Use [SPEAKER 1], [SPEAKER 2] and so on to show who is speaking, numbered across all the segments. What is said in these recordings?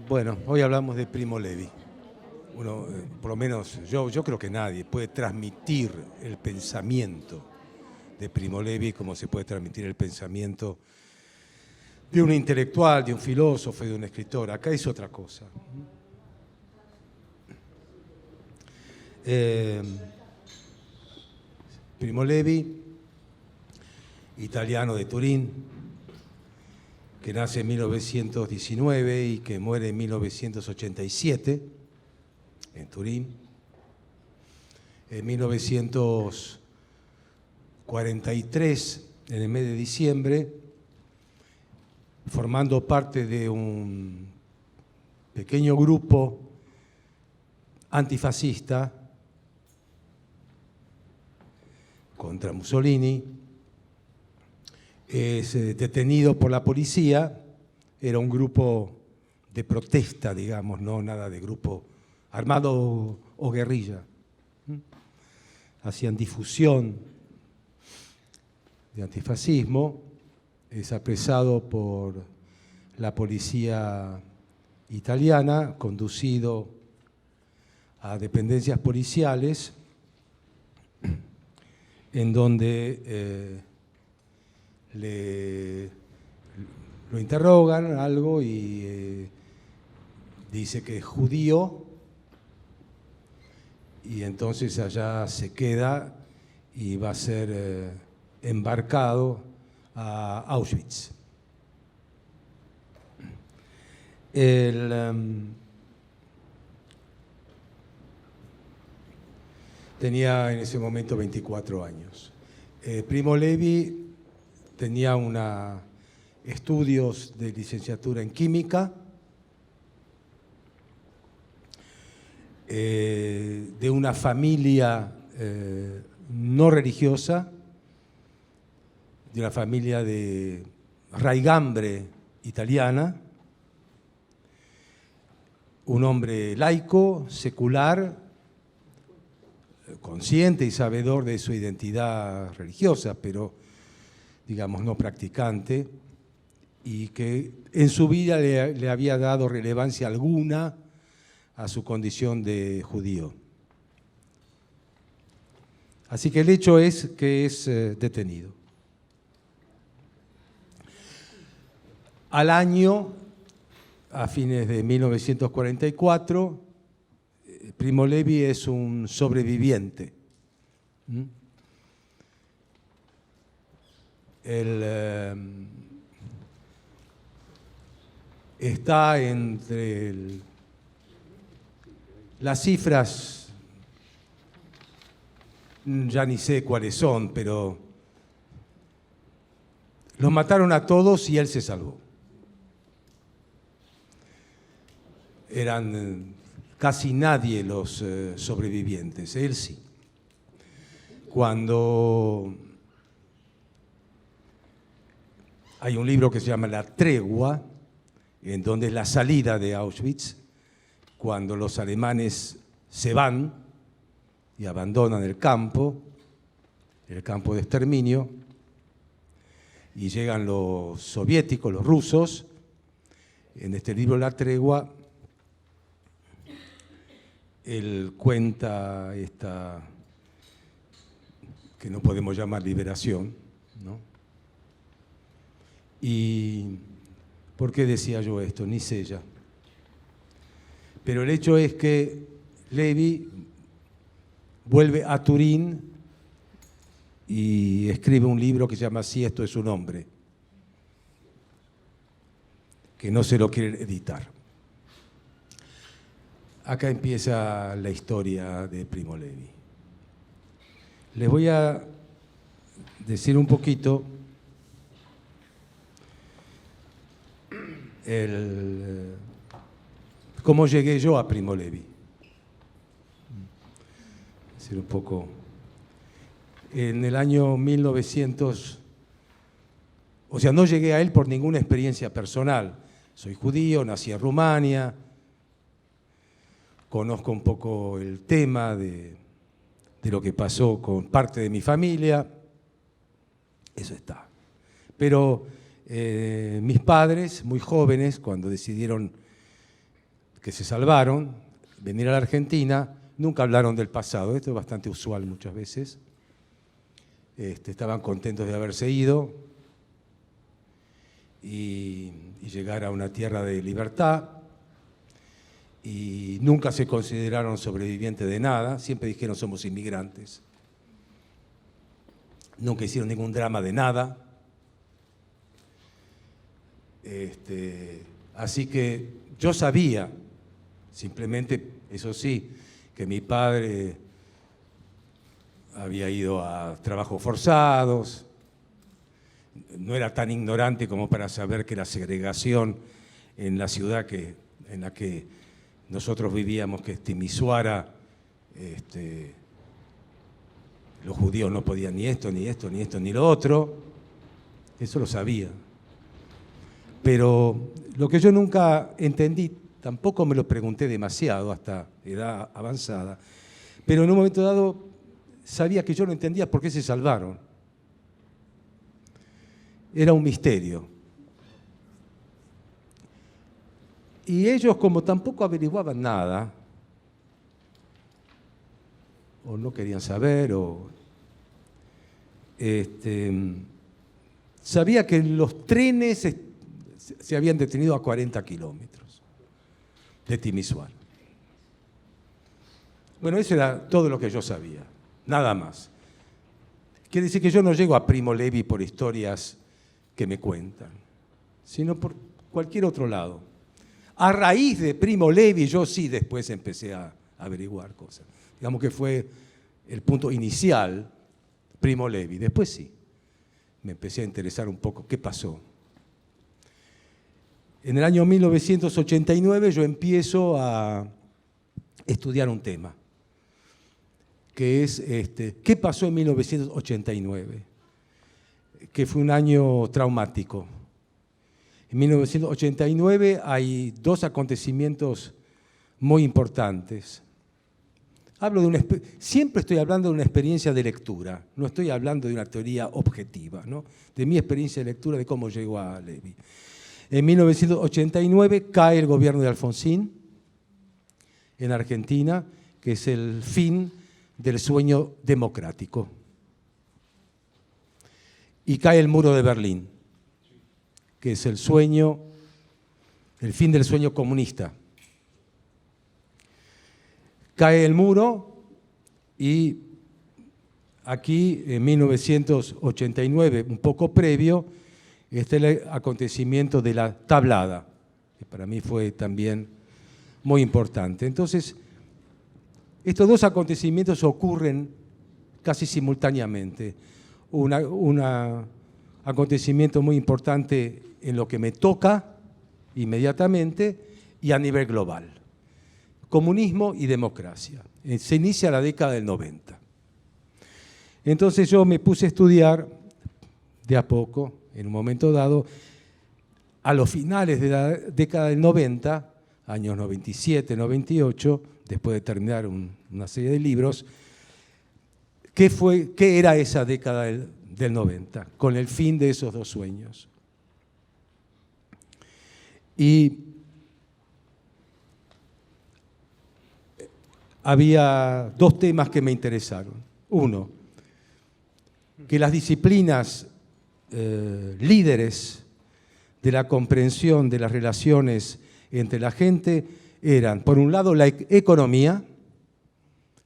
[SPEAKER 1] Bueno, hoy hablamos de Primo Levi. Uno, por lo menos yo creo que nadie puede transmitir el pensamiento de Primo Levi como se puede transmitir el pensamiento de un intelectual, de un filósofo, de un escritor. Acá es otra cosa. Primo Levi, italiano de Turín, que nace en 1919 y que muere en 1987 en Turín. En 1943, en el mes de diciembre, formando parte de un pequeño grupo antifascista contra Mussolini, es detenido por la policía. Era un grupo de protesta, digamos, no nada de grupo armado o guerrilla. Hacían difusión de antifascismo. Es apresado por la policía italiana, conducido a dependencias policiales, en donde lo interrogan algo y dice que es judío, y entonces allá se queda y va a ser embarcado a Auschwitz. Tenía en ese momento 24 años. Primo Levi tenía estudios de licenciatura en química, de una familia no religiosa, de una familia de raigambre italiana, un hombre laico, secular, consciente y sabedor de su identidad religiosa, pero digamos no practicante, y que en su vida le había dado relevancia alguna a su condición de judío. Así que el hecho es que es detenido. Al año, a fines de 1944, Primo Levi es un sobreviviente. Está entre las cifras, ya ni sé cuáles son, pero los mataron a todos y él se salvó. Eran casi nadie los sobrevivientes, él sí. Cuando hay un libro que se llama La Tregua, en donde es la salida de Auschwitz, cuando los alemanes se van y abandonan el campo de exterminio, y llegan los soviéticos, los rusos. En este libro La Tregua, él cuenta esta, que no podemos llamar liberación, ¿no? ¿Y por qué decía yo esto? Ni sé ya. Pero el hecho es que Levi vuelve a Turín y escribe un libro que se llama Si esto es un hombre, que no se lo quiere editar. Acá empieza la historia de Primo Levi. Les voy a decir un poquito cómo llegué yo a Primo Levi. Decir un poco. En el año 1900, o sea, no llegué a él por ninguna experiencia personal. Soy judío, nací en Rumania, conozco un poco el tema de lo que pasó con parte de mi familia, eso está. Pero mis padres, muy jóvenes, cuando decidieron que se salvaron, venir a la Argentina, nunca hablaron del pasado. Esto es bastante usual muchas veces. Estaban contentos de haberse ido y llegar a una tierra de libertad. Y nunca se consideraron sobrevivientes de nada, siempre dijeron somos inmigrantes. Nunca hicieron ningún drama de nada. Así que yo sabía, simplemente, eso sí, que mi padre había ido a trabajos forzados, no era tan ignorante como para saber que la segregación en la ciudad en la que nosotros vivíamos, que es Timisoara, los judíos no podían ni esto, ni esto, ni esto, ni lo otro. Eso lo sabía. Pero lo que yo nunca entendí, tampoco me lo pregunté demasiado hasta edad avanzada, pero en un momento dado sabía que yo no entendía por qué se salvaron. Era un misterio. Y ellos, como tampoco averiguaban nada, o no querían saber, sabía que los trenes se habían detenido a 40 kilómetros de Timisoara. Bueno, eso era todo lo que yo sabía, nada más. Quiere decir que yo no llego a Primo Levi por historias que me cuentan, sino por cualquier otro lado. A raíz de Primo Levi yo sí después empecé a averiguar cosas. Digamos que fue el punto inicial, Primo Levi. Después sí, me empecé a interesar un poco qué pasó. En el año 1989 yo empiezo a estudiar un tema, que es ¿qué pasó en 1989? Que fue un año traumático. En 1989 hay dos acontecimientos muy importantes. Siempre estoy hablando de una experiencia de lectura, no estoy hablando de una teoría objetiva, ¿no? De mi experiencia de lectura de cómo llegó a Levi. En 1989 cae el gobierno de Alfonsín en Argentina, que es el fin del sueño democrático. Y cae el muro de Berlín, que es el fin del sueño comunista. Cae el muro y aquí en 1989, un poco previo, está el acontecimiento de la tablada, que para mí fue también muy importante. Entonces, estos dos acontecimientos ocurren casi simultáneamente. Un acontecimiento muy importante en lo que me toca inmediatamente y a nivel global. Comunismo y democracia. Se inicia la década del 90. Entonces yo me puse a estudiar de a poco, en un momento dado, a los finales de la década del 90, años 97, 98, después de terminar una serie de libros, ¿qué era esa década del 90? Con el fin de esos dos sueños. Y había dos temas que me interesaron. Uno, que las disciplinas líderes de la comprensión de las relaciones entre la gente eran, por un lado, la economía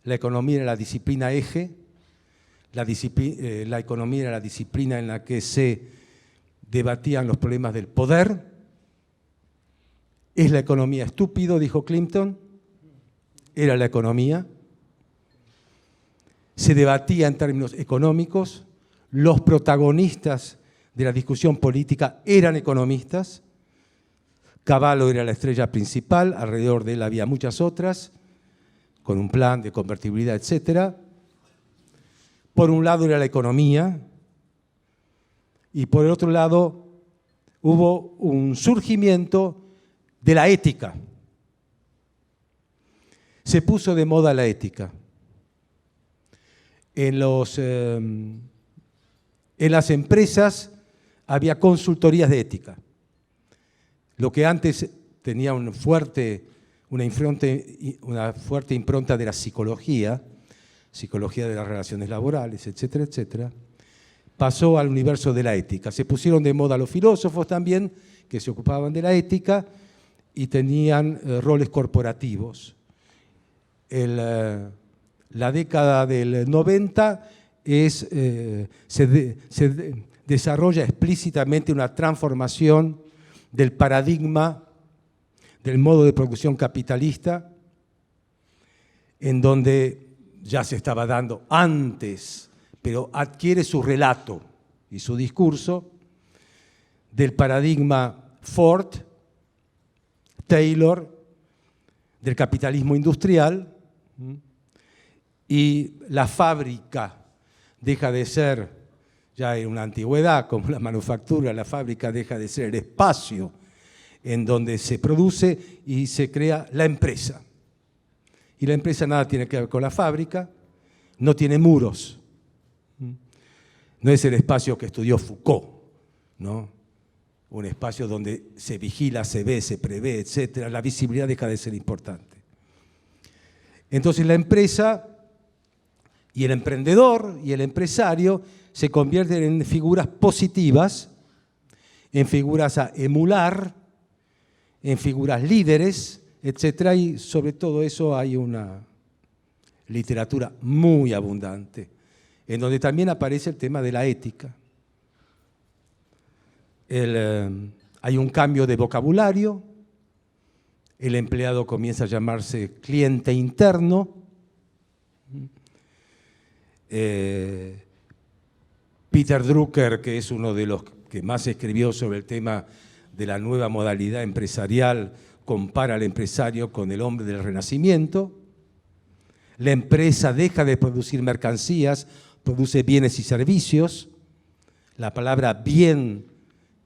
[SPEAKER 1] era la disciplina eje, la economía era la disciplina en la que se debatían los problemas del poder. ¿Es la economía estúpido?, dijo Clinton. Era la economía. Se debatía en términos económicos. Los protagonistas de la discusión política eran economistas. Cavallo era la estrella principal, alrededor de él había muchas otras, con un plan de convertibilidad, etc. Por un lado era la economía, y por el otro lado hubo un surgimiento de la ética. Se puso de moda la ética. En las empresas había consultorías de ética. Lo que antes tenía una fuerte una fuerte impronta de la psicología de las relaciones laborales, etcétera, etcétera, pasó al universo de la ética. Se pusieron de moda los filósofos también, que se ocupaban de la ética y tenían roles corporativos. La década del 90 se desarrolla explícitamente una transformación del paradigma del modo de producción capitalista, en donde ya se estaba dando antes, pero adquiere su relato y su discurso del paradigma Ford, Taylor, del capitalismo industrial, y la fábrica deja de ser, ya en una antigüedad como la manufactura, la fábrica deja de ser el espacio en donde se produce y se crea la empresa. Y la empresa nada tiene que ver con la fábrica, no tiene muros. No es el espacio que estudió Foucault, ¿no? Un espacio donde se vigila, se ve, se prevé, etc. La visibilidad deja de ser importante. Entonces la empresa y el emprendedor y el empresario se convierten en figuras positivas, en figuras a emular, en figuras líderes, etc. Y sobre todo eso hay una literatura muy abundante, en donde también aparece el tema de la ética. Hay un cambio de vocabulario, el empleado comienza a llamarse cliente interno, Peter Drucker, que es uno de los que más escribió sobre el tema de la nueva modalidad empresarial, compara al empresario con el hombre del Renacimiento. La empresa deja de producir mercancías, produce bienes y servicios. La palabra bien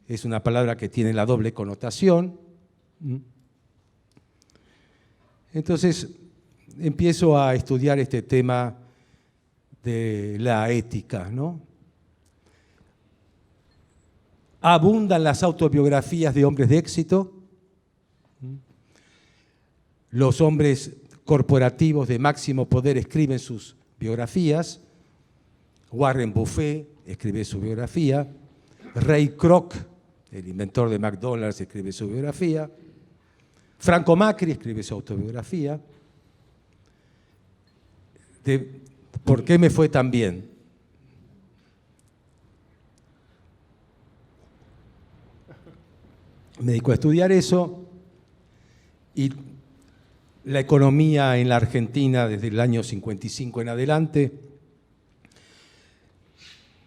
[SPEAKER 1] es una palabra que tiene la doble connotación. Entonces, empiezo a estudiar este tema de la ética, ¿no? Abundan las autobiografías de hombres de éxito. Los hombres corporativos de máximo poder escriben sus biografías. Warren Buffett escribe su biografía. Ray Kroc, el inventor de McDonald's, escribe su biografía. Franco Macri escribe su autobiografía. ¿Por qué me fue tan bien? Me dedico a estudiar eso y la economía en la Argentina desde el año 55 en adelante.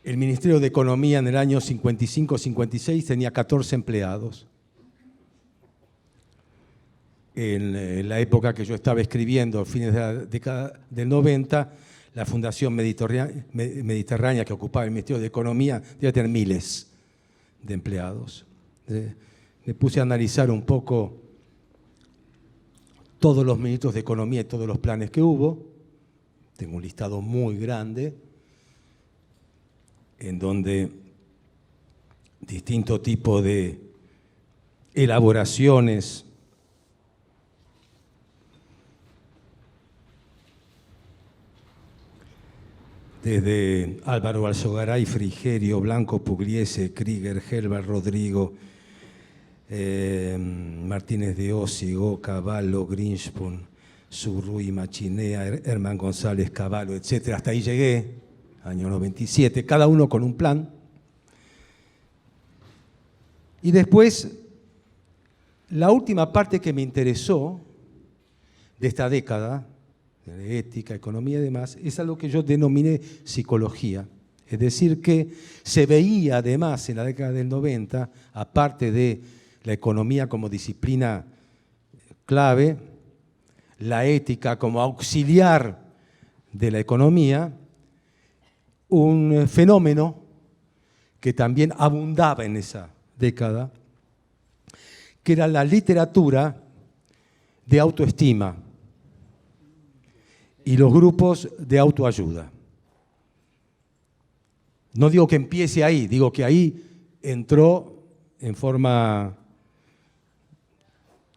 [SPEAKER 1] El Ministerio de Economía en el año 55-56 tenía 14 empleados. En la época que yo estaba escribiendo, a fines de la década del 90, la Fundación Mediterránea, que ocupaba el Ministerio de Economía, debía tener miles de empleados. Me puse a analizar un poco todos los ministros de Economía y todos los planes que hubo. Tengo un listado muy grande en donde distinto tipo de elaboraciones desde Álvaro Alzogaray, Frigerio, Blanco, Pugliese, Krieger, Helber, Rodrigo, Martínez de Osi, Go, Cavallo, Greenspoon, Zurruy, Machinea, Herman González, Cavallo, etc. Hasta ahí llegué, año 97, cada uno con un plan. Y después, la última parte que me interesó de esta década, de ética, economía y demás, es algo que yo denominé psicología. Es decir, que se veía además en la década del 90, aparte de la economía como disciplina clave, la ética como auxiliar de la economía, un fenómeno que también abundaba en esa década, que era la literatura de autoestima y los grupos de autoayuda. No digo que empiece ahí, digo que ahí entró en forma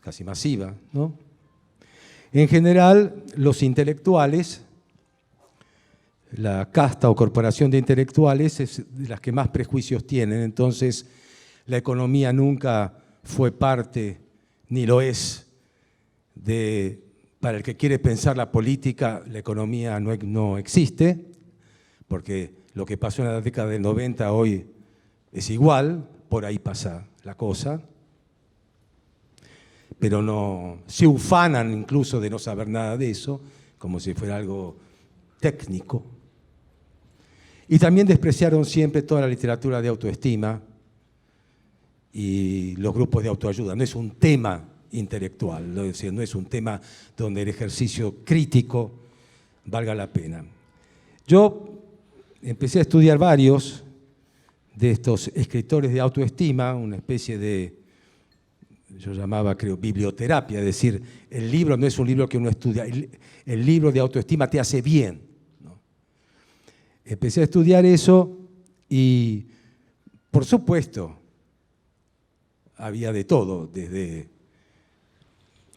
[SPEAKER 1] casi masiva, ¿no? En general, los intelectuales, la casta o corporación de intelectuales es de las que más prejuicios tienen, entonces la economía nunca fue parte, ni lo es, para el que quiere pensar la política, la economía no existe, porque lo que pasó en la década del 90 hoy es igual, por ahí pasa la cosa, pero no, se ufanan incluso de no saber nada de eso, como si fuera algo técnico. Y también despreciaron siempre toda la literatura de autoestima y los grupos de autoayuda. No es un tema intelectual, es decir, no es un tema donde el ejercicio crítico valga la pena. Yo empecé a estudiar varios de estos escritores de autoestima, una especie de, yo llamaba, creo, biblioterapia, es decir, el libro no es un libro que uno estudia, el libro de autoestima te hace bien, ¿no? Empecé a estudiar eso y, por supuesto, había de todo, desde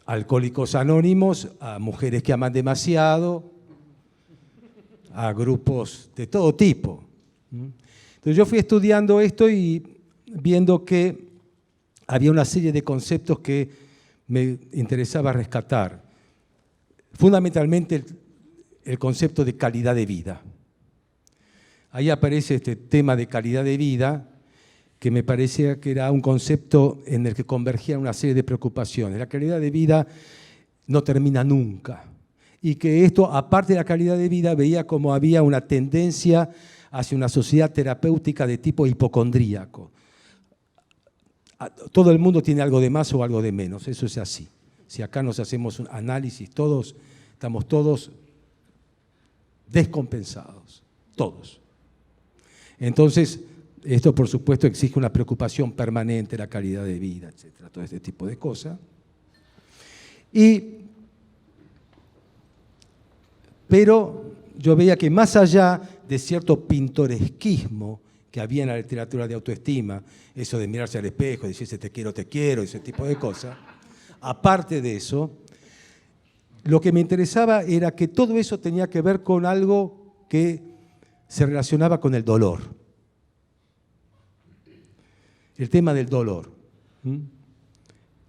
[SPEAKER 1] alcohólicos anónimos a mujeres que aman demasiado, a grupos de todo tipo. Entonces yo fui estudiando esto y viendo que había una serie de conceptos que me interesaba rescatar. Fundamentalmente el concepto de calidad de vida. Ahí aparece este tema de calidad de vida, que me parecía que era un concepto en el que convergían una serie de preocupaciones. La calidad de vida no termina nunca. Y que esto, aparte de la calidad de vida, veía como había una tendencia hacia una sociedad terapéutica de tipo hipocondríaco. Todo el mundo tiene algo de más o algo de menos, eso es así. Si acá nos hacemos un análisis, estamos todos descompensados, todos. Entonces, esto, por supuesto, exige una preocupación permanente, la calidad de vida, etcétera, todo este tipo de cosas. Pero yo veía que más allá de cierto pintoresquismo que había en la literatura de autoestima, eso de mirarse al espejo, decirse te quiero, ese tipo de cosas, aparte de eso, lo que me interesaba era que todo eso tenía que ver con algo que se relacionaba con el dolor. El tema del dolor.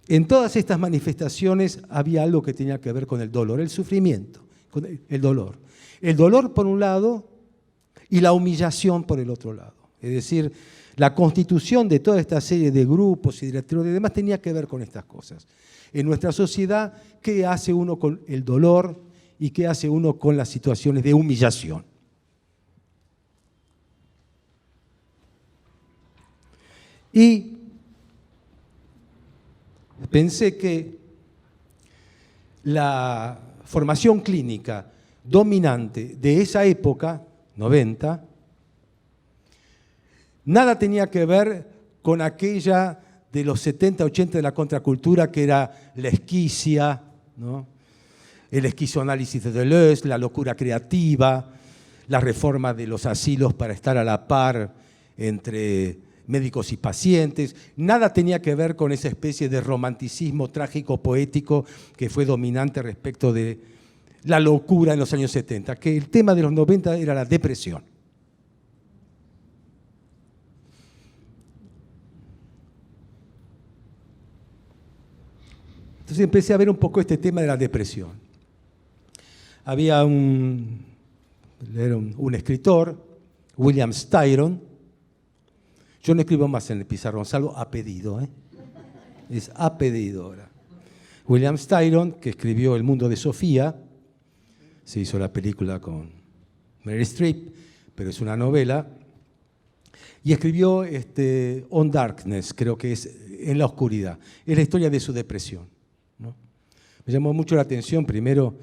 [SPEAKER 1] En todas estas manifestaciones había algo que tenía que ver con el dolor, el sufrimiento, con el dolor. El dolor por un lado y la humillación por el otro lado. Es decir, la constitución de toda esta serie de grupos y directores y demás tenía que ver con estas cosas. En nuestra sociedad, ¿qué hace uno con el dolor y qué hace uno con las situaciones de humillación? Y pensé que la formación clínica dominante de esa época, 90, nada tenía que ver con aquella de los 70, 80 de la contracultura, que era la esquicia, ¿no? El esquizoanálisis de Deleuze, la locura creativa, la reforma de los asilos para estar a la par entre médicos y pacientes. Nada tenía que ver con esa especie de romanticismo trágico poético que fue dominante respecto de la locura en los años 70, que el tema de los 90 era la depresión. Entonces empecé a ver un poco este tema de la depresión. Había un escritor, William Styron. Yo no escribo más en el pizarrón, salvo a pedido, es a pedido ahora. William Styron, que escribió El mundo de Sofía, se hizo la película con Meryl Streep, pero es una novela, y escribió On Darkness, creo que es En la oscuridad. Es la historia de su depresión, ¿no? Me llamó mucho la atención, primero,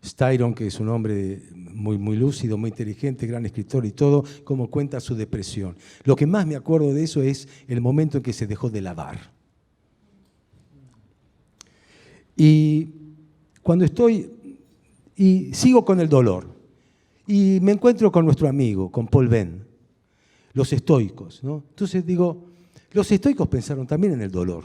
[SPEAKER 1] Styron, que es un hombre muy, muy lúcido, muy inteligente, gran escritor y todo, cómo cuenta su depresión. Lo que más me acuerdo de eso es el momento en que se dejó de lavar. Y cuando sigo con el dolor, y me encuentro con nuestro amigo, con Paul Venn, los estoicos, ¿no? Entonces digo, los estoicos pensaron también en el dolor.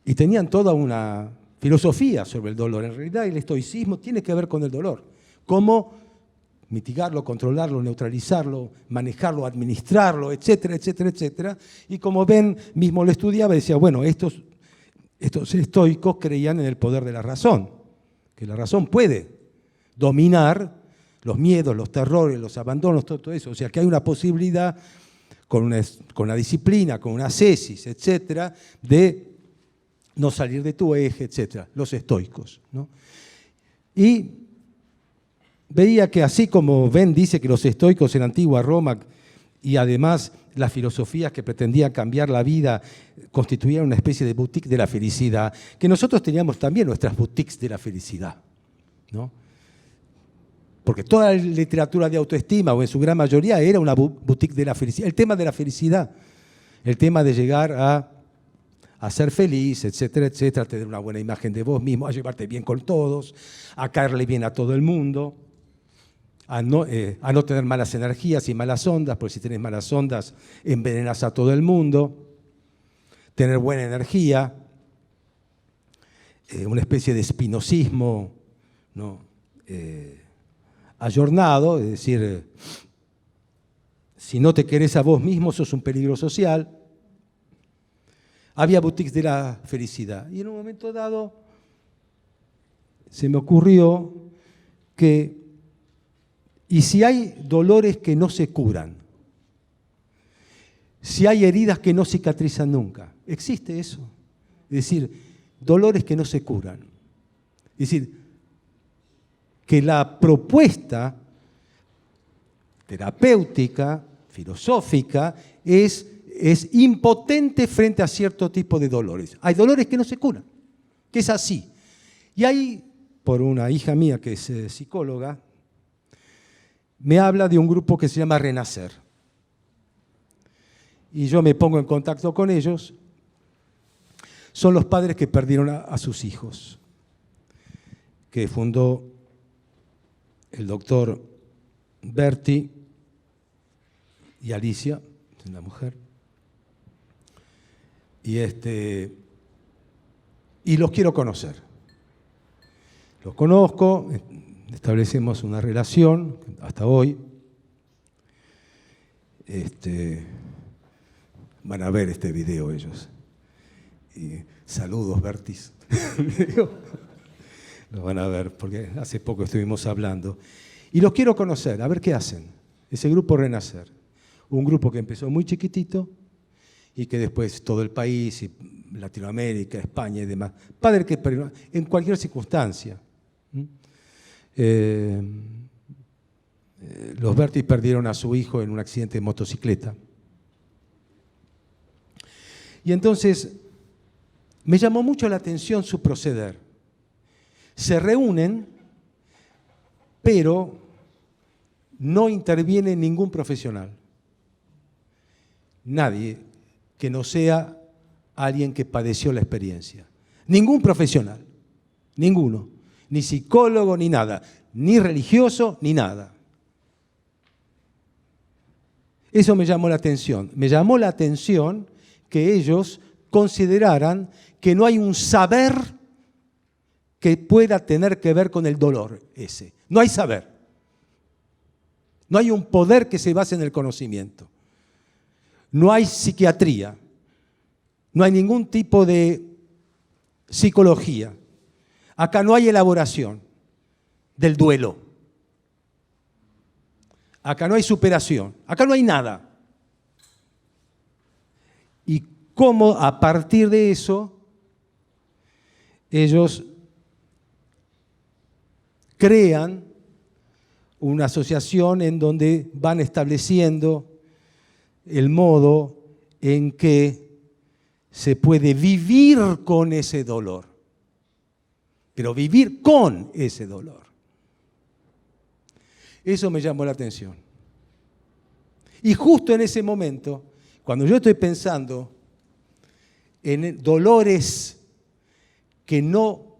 [SPEAKER 1] Y tenían toda una filosofía sobre el dolor. En realidad el estoicismo tiene que ver con el dolor. Cómo mitigarlo, controlarlo, neutralizarlo, manejarlo, administrarlo, etcétera, etcétera, etcétera. Y como ven, mismo lo estudiaba y decía, bueno, estos estoicos creían en el poder de la razón, que la razón puede dominar los miedos, los terrores, los abandonos, todo eso. O sea, que hay una posibilidad con una disciplina, con una ascesis, etcétera, de no salir de tu eje, etcétera, los estoicos, ¿no? Y veía que así como Ben dice que los estoicos en antigua Roma y además las filosofías que pretendían cambiar la vida constituían una especie de boutique de la felicidad, que nosotros teníamos también nuestras boutiques de la felicidad, ¿no? Porque toda la literatura de autoestima, o en su gran mayoría, era una boutique de la felicidad. El tema de la felicidad, el tema de llegar a ser feliz, etcétera, etcétera, a tener una buena imagen de vos mismo, a llevarte bien con todos, a caerle bien a todo el mundo, a no tener malas energías y malas ondas, porque si tenés malas ondas, envenenas a todo el mundo, tener buena energía, una especie de espinosismo, ¿no? Ayornado, es decir, si no te querés a vos mismo, sos un peligro social. Había boutiques de la felicidad. Y en un momento dado se me ocurrió que, y si hay dolores que no se curan, si hay heridas que no cicatrizan nunca, existe eso. Es decir, dolores que no se curan. Es decir, que la propuesta terapéutica, filosófica, es impotente frente a cierto tipo de dolores. Hay dolores que no se curan, que es así. Y ahí, por una hija mía que es psicóloga, me habla de un grupo que se llama Renacer. Y yo me pongo en contacto con ellos. Son los padres que perdieron a sus hijos, que fundó el doctor Berti y Alicia, una mujer, y los quiero conocer. Los conozco, establecemos una relación hasta hoy. Van a ver este video ellos. Y saludos, Bertis. Lo van a ver, porque hace poco estuvimos hablando. Y los quiero conocer, a ver qué hacen. Ese grupo Renacer. Un grupo que empezó muy chiquitito y que después todo el país, y Latinoamérica, España y demás. Padre que en cualquier circunstancia. Los Bertis perdieron a su hijo en un accidente de motocicleta. Y entonces me llamó mucho la atención su proceder. Se reúnen, pero no interviene ningún profesional. Nadie que no sea alguien que padeció la experiencia. Ningún profesional, ninguno. Ni psicólogo, ni nada. Ni religioso, ni nada. Eso me llamó la atención. Me llamó la atención que ellos consideraran que no hay un saber que pueda tener que ver con el dolor ese. No hay saber. No hay un poder que se base en el conocimiento. No hay psiquiatría. No hay ningún tipo de psicología. Acá no hay elaboración del duelo. Acá no hay superación. Acá no hay nada. Y cómo a partir de eso ellos crean una asociación en donde van estableciendo el modo en que se puede vivir con ese dolor, pero vivir con ese dolor. Eso me llamó la atención. Y justo en ese momento, cuando yo estoy pensando en dolores que no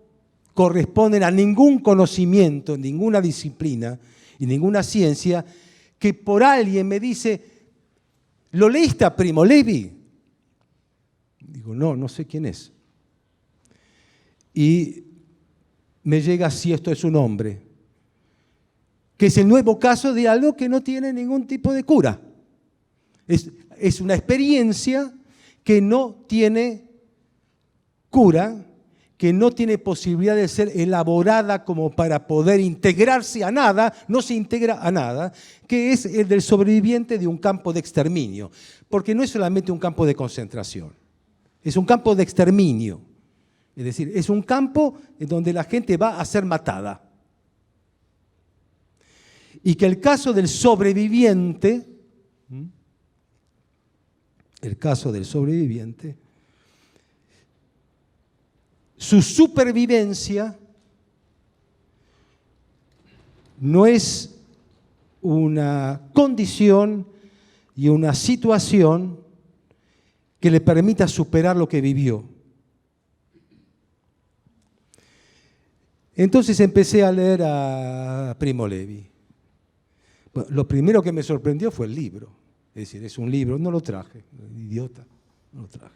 [SPEAKER 1] corresponden a ningún conocimiento, ninguna disciplina y ninguna ciencia, que por alguien me dice, ¿lo leíste a Primo Levi? Digo, no sé quién es. y me llega Si esto es un hombre, que es el nuevo caso de algo que no tiene ningún tipo de cura. Es una experiencia que no tiene cura, que no tiene posibilidad de ser elaborada como para poder integrarse a nada, no se integra a nada, que es el del sobreviviente de un campo de exterminio. Porque no es solamente un campo de concentración, es un campo de exterminio. Es decir, es un campo en donde la gente va a ser matada. Y que el caso del sobreviviente, su supervivencia no es una condición y una situación que le permita superar lo que vivió. Entonces empecé a leer a Primo Levi. Bueno, lo primero que me sorprendió fue el libro. Es decir, es un libro, no lo traje, idiota, no lo traje.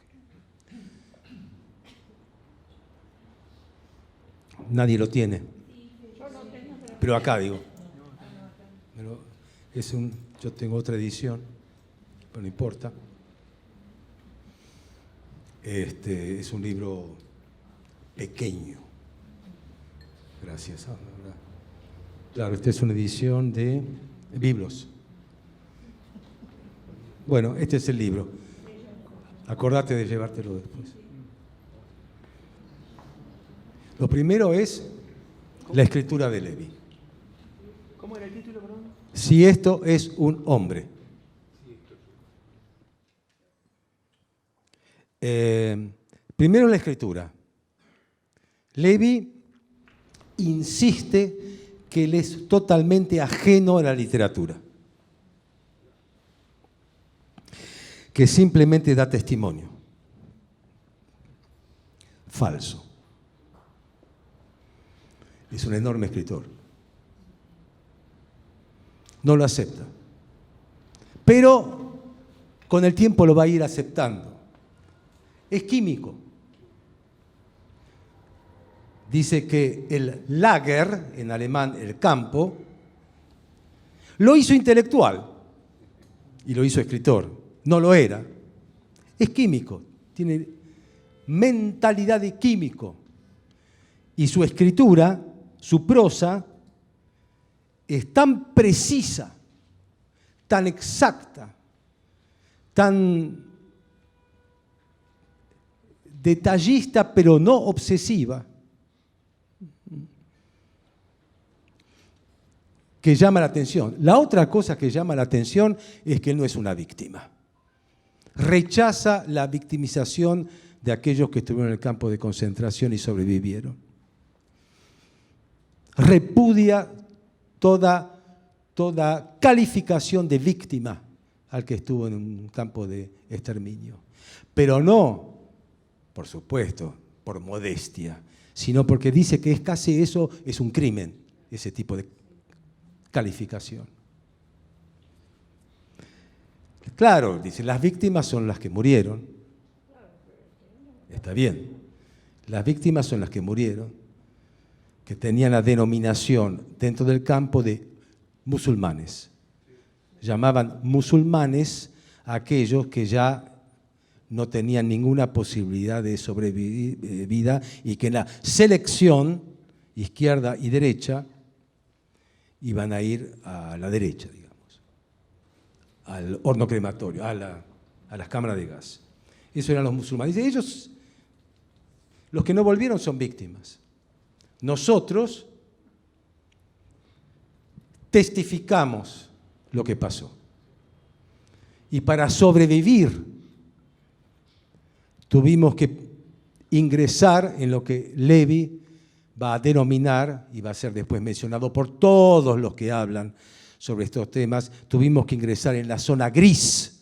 [SPEAKER 1] Nadie lo tiene. Pero acá digo. Pero yo tengo otra edición, pero no importa. Es un libro pequeño. Gracias. Claro, esta es una edición de Biblos. Bueno, este es el libro. Acordate de llevártelo después. Lo primero es la escritura de Levi.
[SPEAKER 2] ¿Cómo era el título, perdón?
[SPEAKER 1] Si esto es un hombre. Primero la escritura. Levi insiste que él es totalmente ajeno a la literatura, que simplemente da testimonio. Falso. Es un enorme escritor. No lo acepta. Pero con el tiempo lo va a ir aceptando. Es químico. Dice que el Lager, en alemán el campo, lo hizo intelectual y lo hizo escritor. No lo era. Es químico, tiene mentalidad de químico. Y su escritura, su prosa, es tan precisa, tan exacta, tan detallista, pero no obsesiva, que llama la atención. La otra cosa que llama la atención es que él no es una víctima. Rechaza la victimización de aquellos que estuvieron en el campo de concentración y sobrevivieron. Repudia toda calificación de víctima al que estuvo en un campo de exterminio. Pero no, por supuesto, por modestia, sino porque dice que casi eso es un crimen, ese tipo de calificación. Claro, dice, las víctimas son las que murieron. Está bien. Las víctimas son las que murieron, que tenían la denominación dentro del campo de musulmanes. Llamaban musulmanes a aquellos que ya no tenían ninguna posibilidad de sobrevivir y que en la selección, izquierda y derecha, iban a ir a la derecha, digamos, al horno crematorio, a las cámaras de gas. Esos eran los musulmanes. Y ellos, los que no volvieron, son víctimas. Nosotros testificamos lo que pasó. Y para sobrevivir tuvimos que ingresar en lo que Levi va a denominar, y va a ser después mencionado por todos los que hablan sobre estos temas, tuvimos que ingresar en la zona gris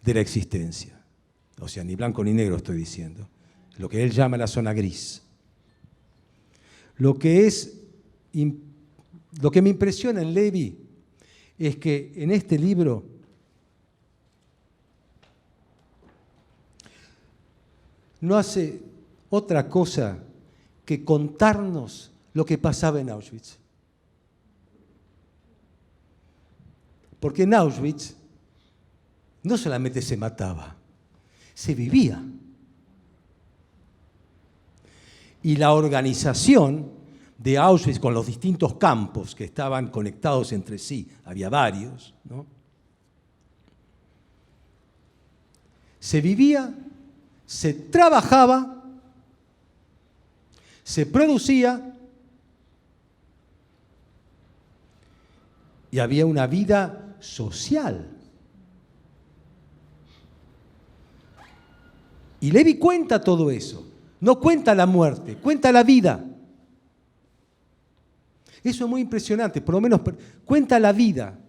[SPEAKER 1] de la existencia. O sea, ni blanco ni negro estoy diciendo. Lo que él llama la zona gris. Lo que me impresiona en Levi es que en este libro no hace otra cosa que contarnos lo que pasaba en Auschwitz. Porque en Auschwitz no solamente se mataba, se vivía. Y la organización de Auschwitz con los distintos campos que estaban conectados entre sí, había varios, ¿no? Se vivía, se trabajaba, se producía y había una vida social. Y Levi cuenta todo eso. No cuenta la muerte, cuenta la vida. Eso es muy impresionante, por lo menos cuenta la vida.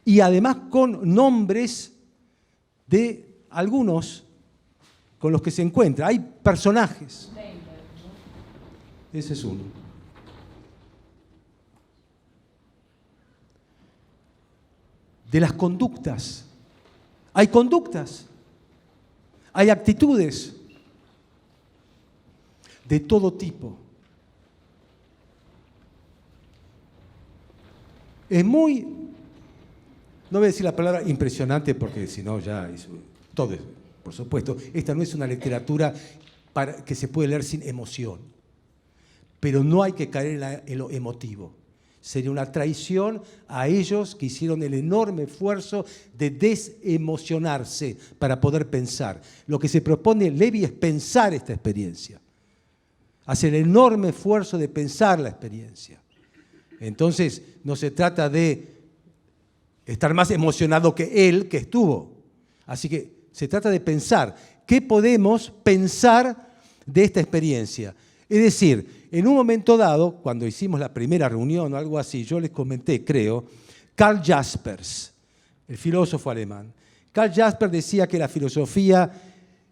[SPEAKER 1] Y además con nombres de algunos con los que se encuentra. Hay personajes. Ese es uno. De las conductas. Hay conductas. Hay actitudes de todo tipo. Es muy, no voy a decir la palabra impresionante porque si no ya es todo, por supuesto. Esta no es una literatura que se puede leer sin emoción, pero no hay que caer en lo emotivo. Sería una traición a ellos que hicieron el enorme esfuerzo de desemocionarse para poder pensar. Lo que se propone Levi es pensar esta experiencia, hacer el enorme esfuerzo de pensar la experiencia. Entonces, no se trata de estar más emocionado que él que estuvo. Así que se trata de pensar qué podemos pensar de esta experiencia. Es decir, en un momento dado, cuando hicimos la primera reunión o algo así, yo les comenté, creo, Karl Jaspers, el filósofo alemán. Karl Jaspers decía que la filosofía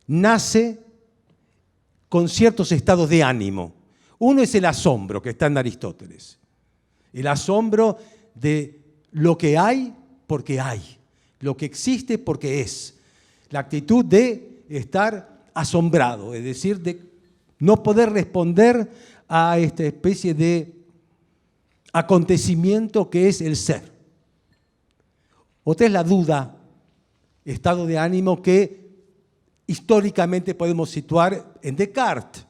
[SPEAKER 1] nace con ciertos estados de ánimo. Uno es el asombro, que está en Aristóteles. El asombro de lo que hay porque hay, lo que existe porque es. La actitud de estar asombrado, es decir, de no poder responder a esta especie de acontecimiento que es el ser. Otra es la duda, estado de ánimo que históricamente podemos situar en Descartes.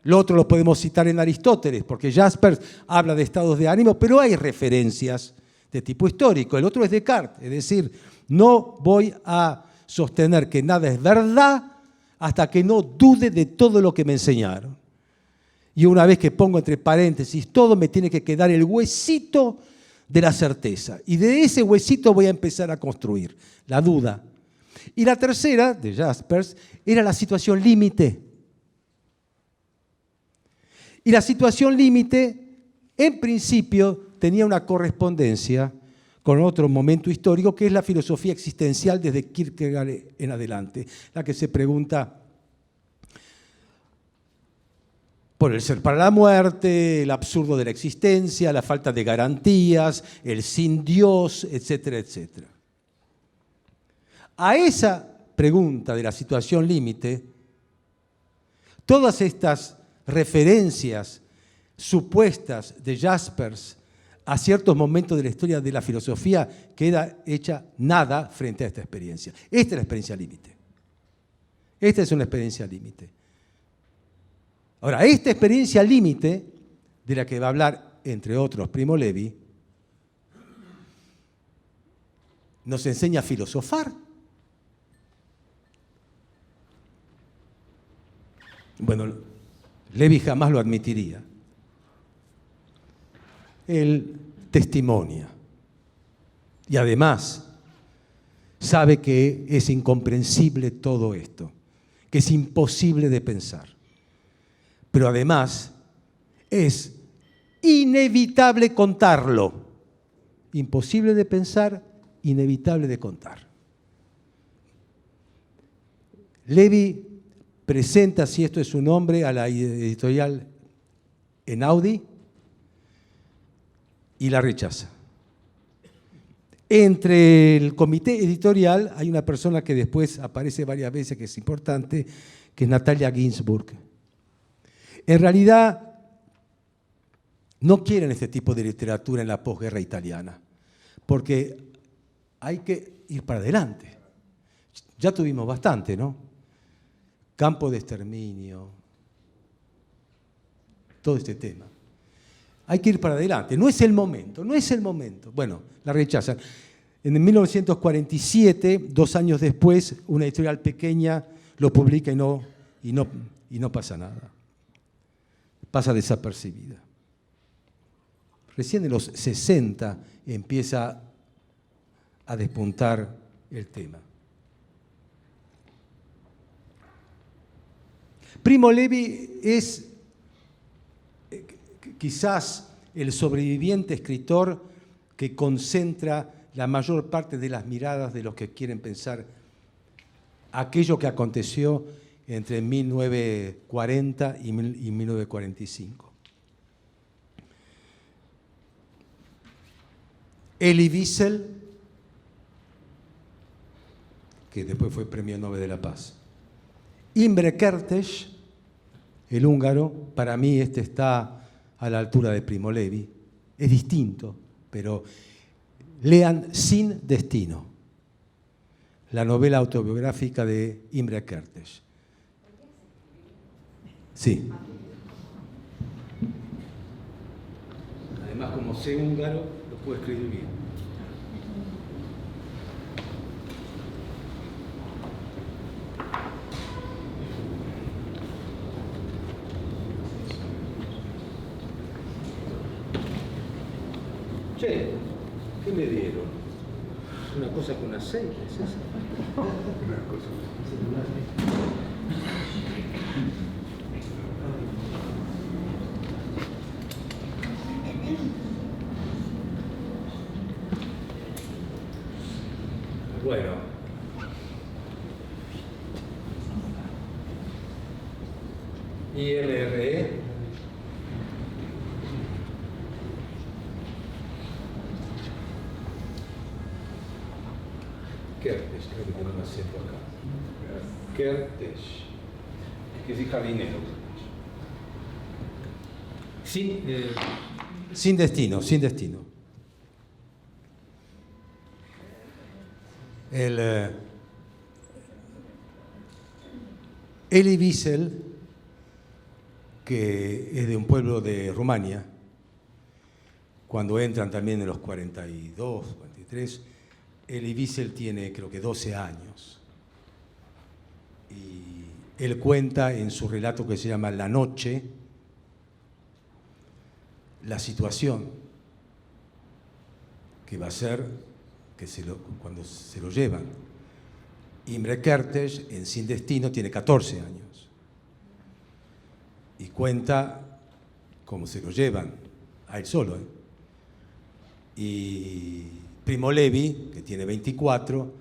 [SPEAKER 1] Lo otro lo podemos citar en Aristóteles, porque Jaspers habla de estados de ánimo, pero hay referencias de tipo histórico. El otro es Descartes, es decir, no voy a sostener que nada es verdad hasta que no dude de todo lo que me enseñaron. Y una vez que pongo entre paréntesis todo, me tiene que quedar el huesito de la certeza. Y de ese huesito voy a empezar a construir la duda. Y la tercera, de Jaspers, era la situación límite. Y la situación límite, en principio, tenía una correspondencia con otro momento histórico, que es la filosofía existencial desde Kierkegaard en adelante, la que se pregunta por el ser para la muerte, el absurdo de la existencia, la falta de garantías, el sin Dios, etcétera, etcétera. A esa pregunta de la situación límite, todas estas referencias supuestas de Jaspers a ciertos momentos de la historia de la filosofía queda hecha nada frente a esta experiencia. Esta es la experiencia límite. Esta es una experiencia límite. Ahora, esta experiencia límite, de la que va a hablar, entre otros, Primo Levi, nos enseña a filosofar. Bueno, Levi jamás lo admitiría. Él testimonia. Y además sabe que es incomprensible todo esto, que es imposible de pensar. Pero además es inevitable contarlo. Imposible de pensar, inevitable de contar. Levi presenta, si esto es su nombre, a la editorial Einaudi y la rechaza. Entre el comité editorial hay una persona que después aparece varias veces, que es importante, que es Natalia Ginzburg. En realidad, no quieren este tipo de literatura en la posguerra italiana, porque hay que ir para adelante. Ya tuvimos bastante, ¿no? Campo de exterminio, todo este tema. Hay que ir para adelante. No es el momento, no es el momento. Bueno, la rechazan. En 1947, 2 años después, una editorial pequeña lo publica y no pasa nada. Pasa desapercibida. Recién en los 60 empieza a despuntar el tema. Primo Levi es quizás el sobreviviente escritor que concentra la mayor parte de las miradas de los que quieren pensar aquello que aconteció entre 1940 y 1945. Elie Wiesel, que después fue Premio Nobel de la Paz. Imre Kertész, el húngaro, para mí este está a la altura de Primo Levi. Es distinto, pero lean Sin Destino, la novela autobiográfica de Imre Kertész. Sí. Además, como sé húngaro, lo puedo escribir bien. Che, ¿qué me dieron? Una cosa con aceite, ¿es eso? Una cosa con aceite. Bueno. IMRE. Kertész, creo que tiene un acento acá. Kertész, que es jardinero. Sin destino, sin destino. Elie Wiesel, que es de un pueblo de Rumania, cuando entran también en los 42, 43, Elie Wiesel tiene creo que 12 años. Y él cuenta en su relato que se llama La Noche, la situación que va a ser que cuando se lo llevan. Imre Kertész, en Sin Destino, tiene 14 años. Y cuenta cómo se lo llevan, a él solo. Y Primo Levi, que tiene 24,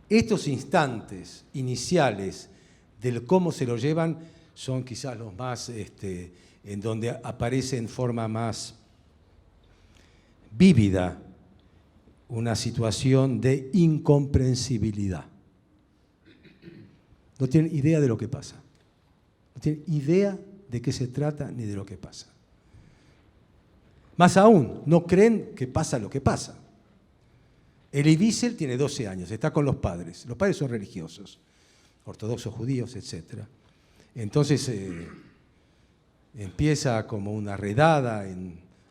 [SPEAKER 1] estos instantes iniciales del cómo se lo llevan son quizás los más, en donde aparece en forma más vívida una situación de incomprensibilidad. No tienen idea de lo que pasa. No tienen idea de qué se trata ni de lo que pasa. Más aún, no creen que pasa lo que pasa. Elie Wiesel tiene 12 años, está con los padres. Los padres son religiosos, ortodoxos, judíos, etc. Entonces empieza como una redada.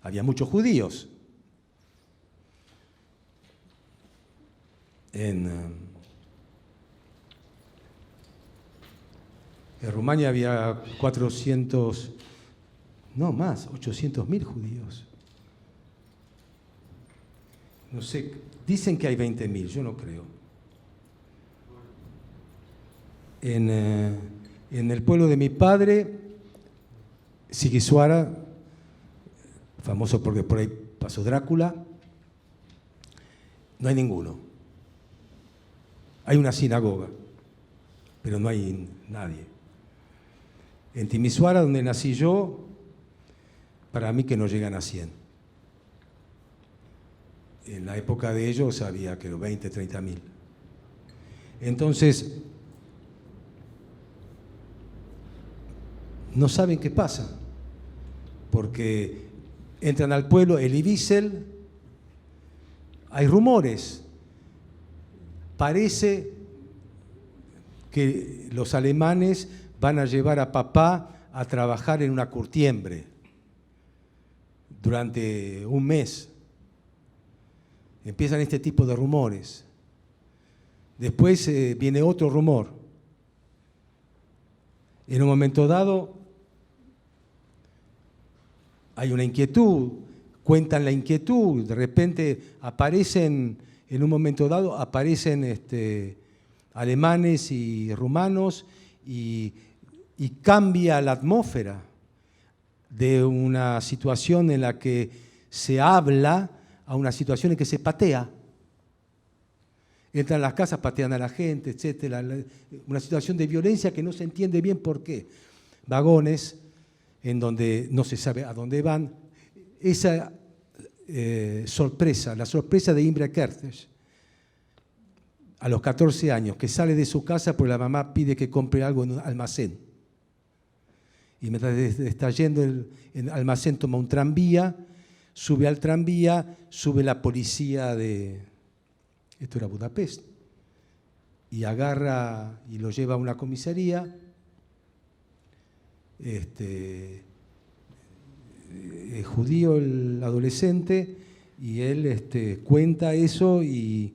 [SPEAKER 1] Había muchos judíos. En Rumania había 400, no más, 800.000 judíos. No sé, dicen que hay 20.000, yo no creo. En el pueblo de mi padre, Sighisoara, famoso porque por ahí pasó Drácula, no hay ninguno. Hay una sinagoga, pero no hay nadie. En Timisoara, donde nací yo, para mí que no llegan a 100. En la época de ellos había, creo, 20, 30.000. Entonces, no saben qué pasa, porque entran al pueblo, Elie Wiesel, hay rumores, parece que los alemanes van a llevar a papá a trabajar en una curtiembre durante un mes. Empiezan este tipo de rumores. Después viene otro rumor. En un momento dado hay una inquietud, cuentan la inquietud, de repente aparecen, en un momento dado, aparecen alemanes y rumanos y cambia la atmósfera de una situación en la que se habla a una situación en que se patea. Entran a las casas, patean a la gente, etcétera. Una situación de violencia que no se entiende bien por qué. Vagones en donde no se sabe a dónde van. Esa sorpresa, la sorpresa de Imre Kertész, a los 14 años, que sale de su casa porque la mamá pide que compre algo en un almacén. Y mientras está yendo el almacén, toma un tranvía, sube al tranvía, sube la policía de... Esto era Budapest. Y agarra y lo lleva a una comisaría. Es judío el adolescente y él cuenta eso y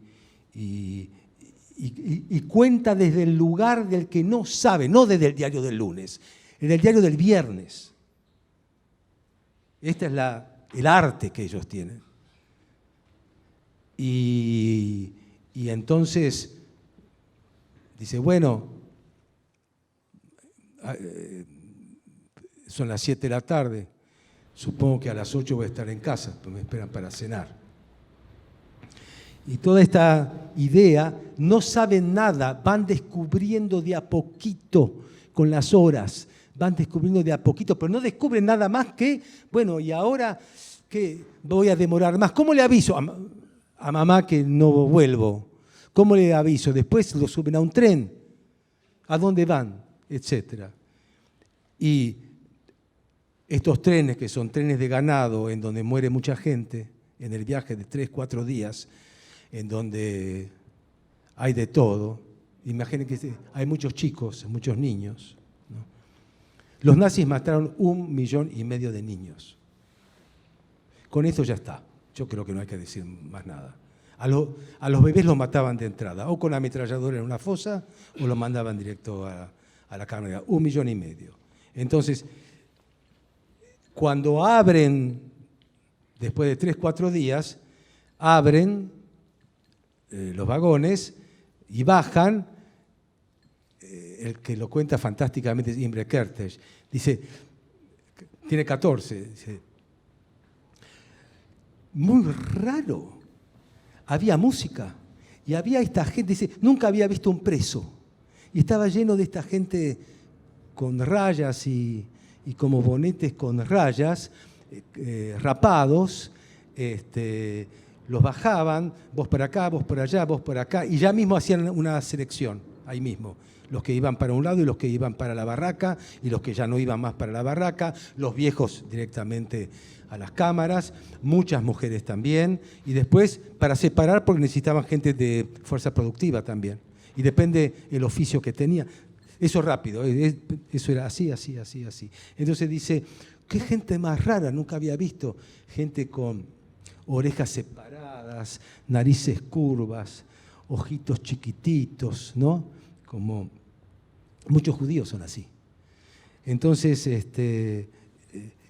[SPEAKER 1] cuenta desde el lugar del que no sabe, no desde el diario del lunes, en el diario del viernes. Este es el arte que ellos tienen. Y entonces dice, bueno, son las 7 de la tarde, supongo que a las 8 voy a estar en casa, pues me esperan para cenar. Y toda esta idea, no saben nada, van descubriendo de a poquito con las horas, van descubriendo de a poquito, pero no descubren nada más que, bueno, y ahora que voy a demorar más. ¿Cómo le aviso a mamá que no vuelvo? ¿Cómo le aviso? Después lo suben a un tren. ¿A dónde van? Etcétera. Y estos trenes, que son trenes de ganado, en donde muere mucha gente, en el viaje de 3, 4 días, en donde hay de todo. Imaginen que hay muchos chicos, muchos niños, ¿no? Los nazis mataron 1,5 millones de niños. Con esto ya está. Yo creo que no hay que decir más nada. A los bebés los mataban de entrada, o con ametralladora en una fosa, o los mandaban directo a la carne. 1,5 millones. Entonces, cuando abren, después de 3, 4 días, abren los vagones y bajan. El que lo cuenta fantásticamente es Imre Kertész. Dice, tiene 14. Dice, muy raro. Había música y había esta gente, dice, nunca había visto un preso. Y estaba lleno de esta gente con rayas y como bonetes con rayas, rapados, los bajaban, vos para acá, vos por allá, vos por acá, y ya mismo hacían una selección, ahí mismo. Los que iban para un lado y los que iban para la barraca, y los que ya no iban más para la barraca, los viejos directamente a las cámaras, muchas mujeres también, y después para separar porque necesitaban gente de fuerza productiva también. Y depende el oficio que tenía. Eso rápido, eso era así, así, así, así. Entonces dice, qué gente más rara, nunca había visto gente con orejas separadas, narices curvas, ojitos chiquititos, ¿no? Como muchos judíos son así. Entonces,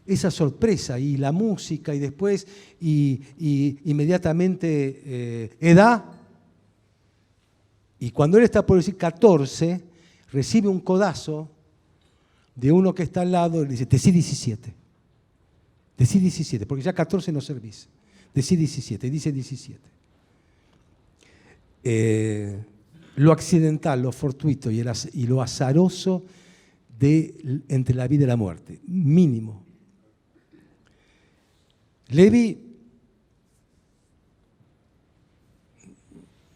[SPEAKER 1] esa sorpresa y la música y después, inmediatamente, edad. Y cuando él está por decir 14, recibe un codazo de uno que está al lado y le dice, decí 17. Decí 17, porque ya 14 no servís. Decí 17, y dice 17. Lo accidental, lo fortuito y lo azaroso entre la vida y la muerte, mínimo. Levi,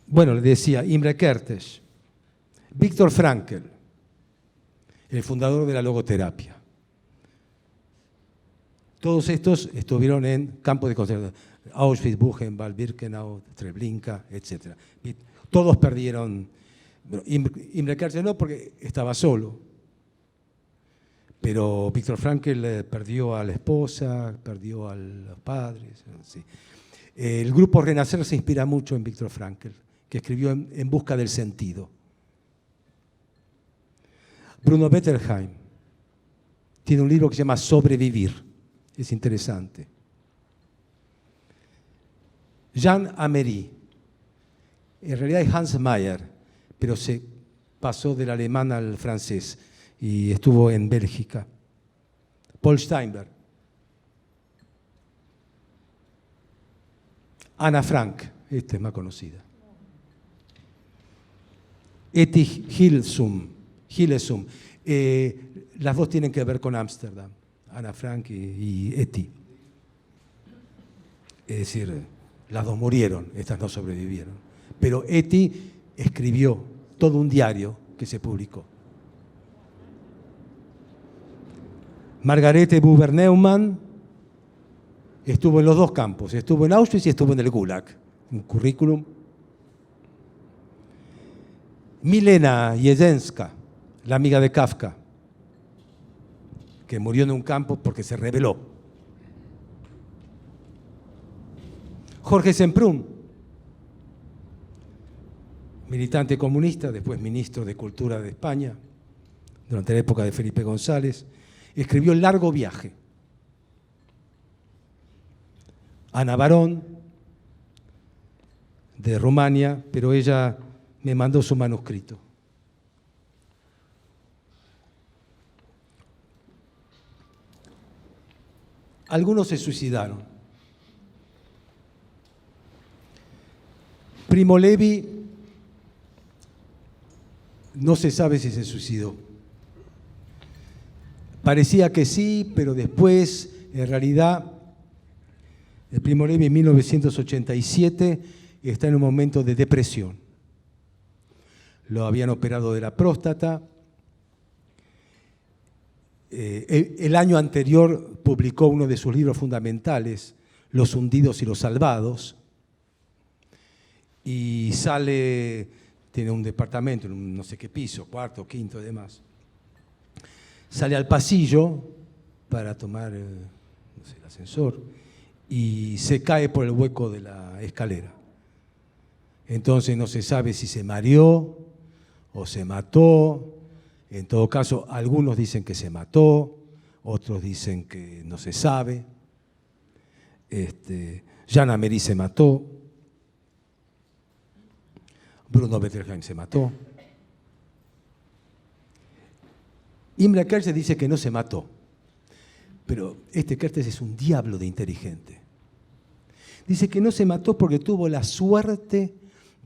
[SPEAKER 1] bueno, le decía, Imre Kertész, Viktor Frankl, el fundador de la logoterapia. Todos estos estuvieron en campos de concentración. Auschwitz, Buchenwald, Birkenau, Treblinka, etc. Y todos perdieron. Imre Kertész no, porque estaba solo. Pero Viktor Frankl perdió a la esposa, perdió a los padres. Sí. El grupo Renacer se inspira mucho en Viktor Frankl, que escribió En busca del sentido. Bruno Bettelheim tiene un libro que se llama Sobrevivir. Es interesante. Jean Amery, en realidad es Hans Mayer, pero se pasó del alemán al francés y estuvo en Bélgica. Paul Steinberg. Ana Frank, esta es más conocida. Etty Hillesum. Las dos tienen que ver con Ámsterdam, Ana Frank y Etty. Es decir, las dos murieron, estas no sobrevivieron. Pero Etty escribió todo un diario que se publicó. Margarete Buber-Neumann estuvo en los dos campos, estuvo en Auschwitz y estuvo en el Gulag. Un currículum. Milena Jesenska, la amiga de Kafka, que murió en un campo porque se rebeló. Jorge Semprún, militante comunista, después ministro de Cultura de España, durante la época de Felipe González, escribió El largo viaje. Ana Barón, de Rumania, pero ella me mandó su manuscrito. Algunos se suicidaron. Primo Levi no se sabe si se suicidó. Parecía que sí, pero después, en realidad, el Primo Levi en 1987 está en un momento de depresión. Lo habían operado de la próstata. El año anterior publicó uno de sus libros fundamentales, Los hundidos y los salvados, y sale, tiene un departamento en un no sé qué piso, cuarto, quinto y demás. Sale al pasillo para tomar no sé, el ascensor y se cae por el hueco de la escalera. Entonces no se sabe si se mareó o se mató. En todo caso, algunos dicen que se mató, otros dicen que no se sabe. Jean Amery se mató. Bruno Bettelheim se mató. Imre Kertész dice que no se mató, pero Kertész es un diablo de inteligente. Dice que no se mató porque tuvo la suerte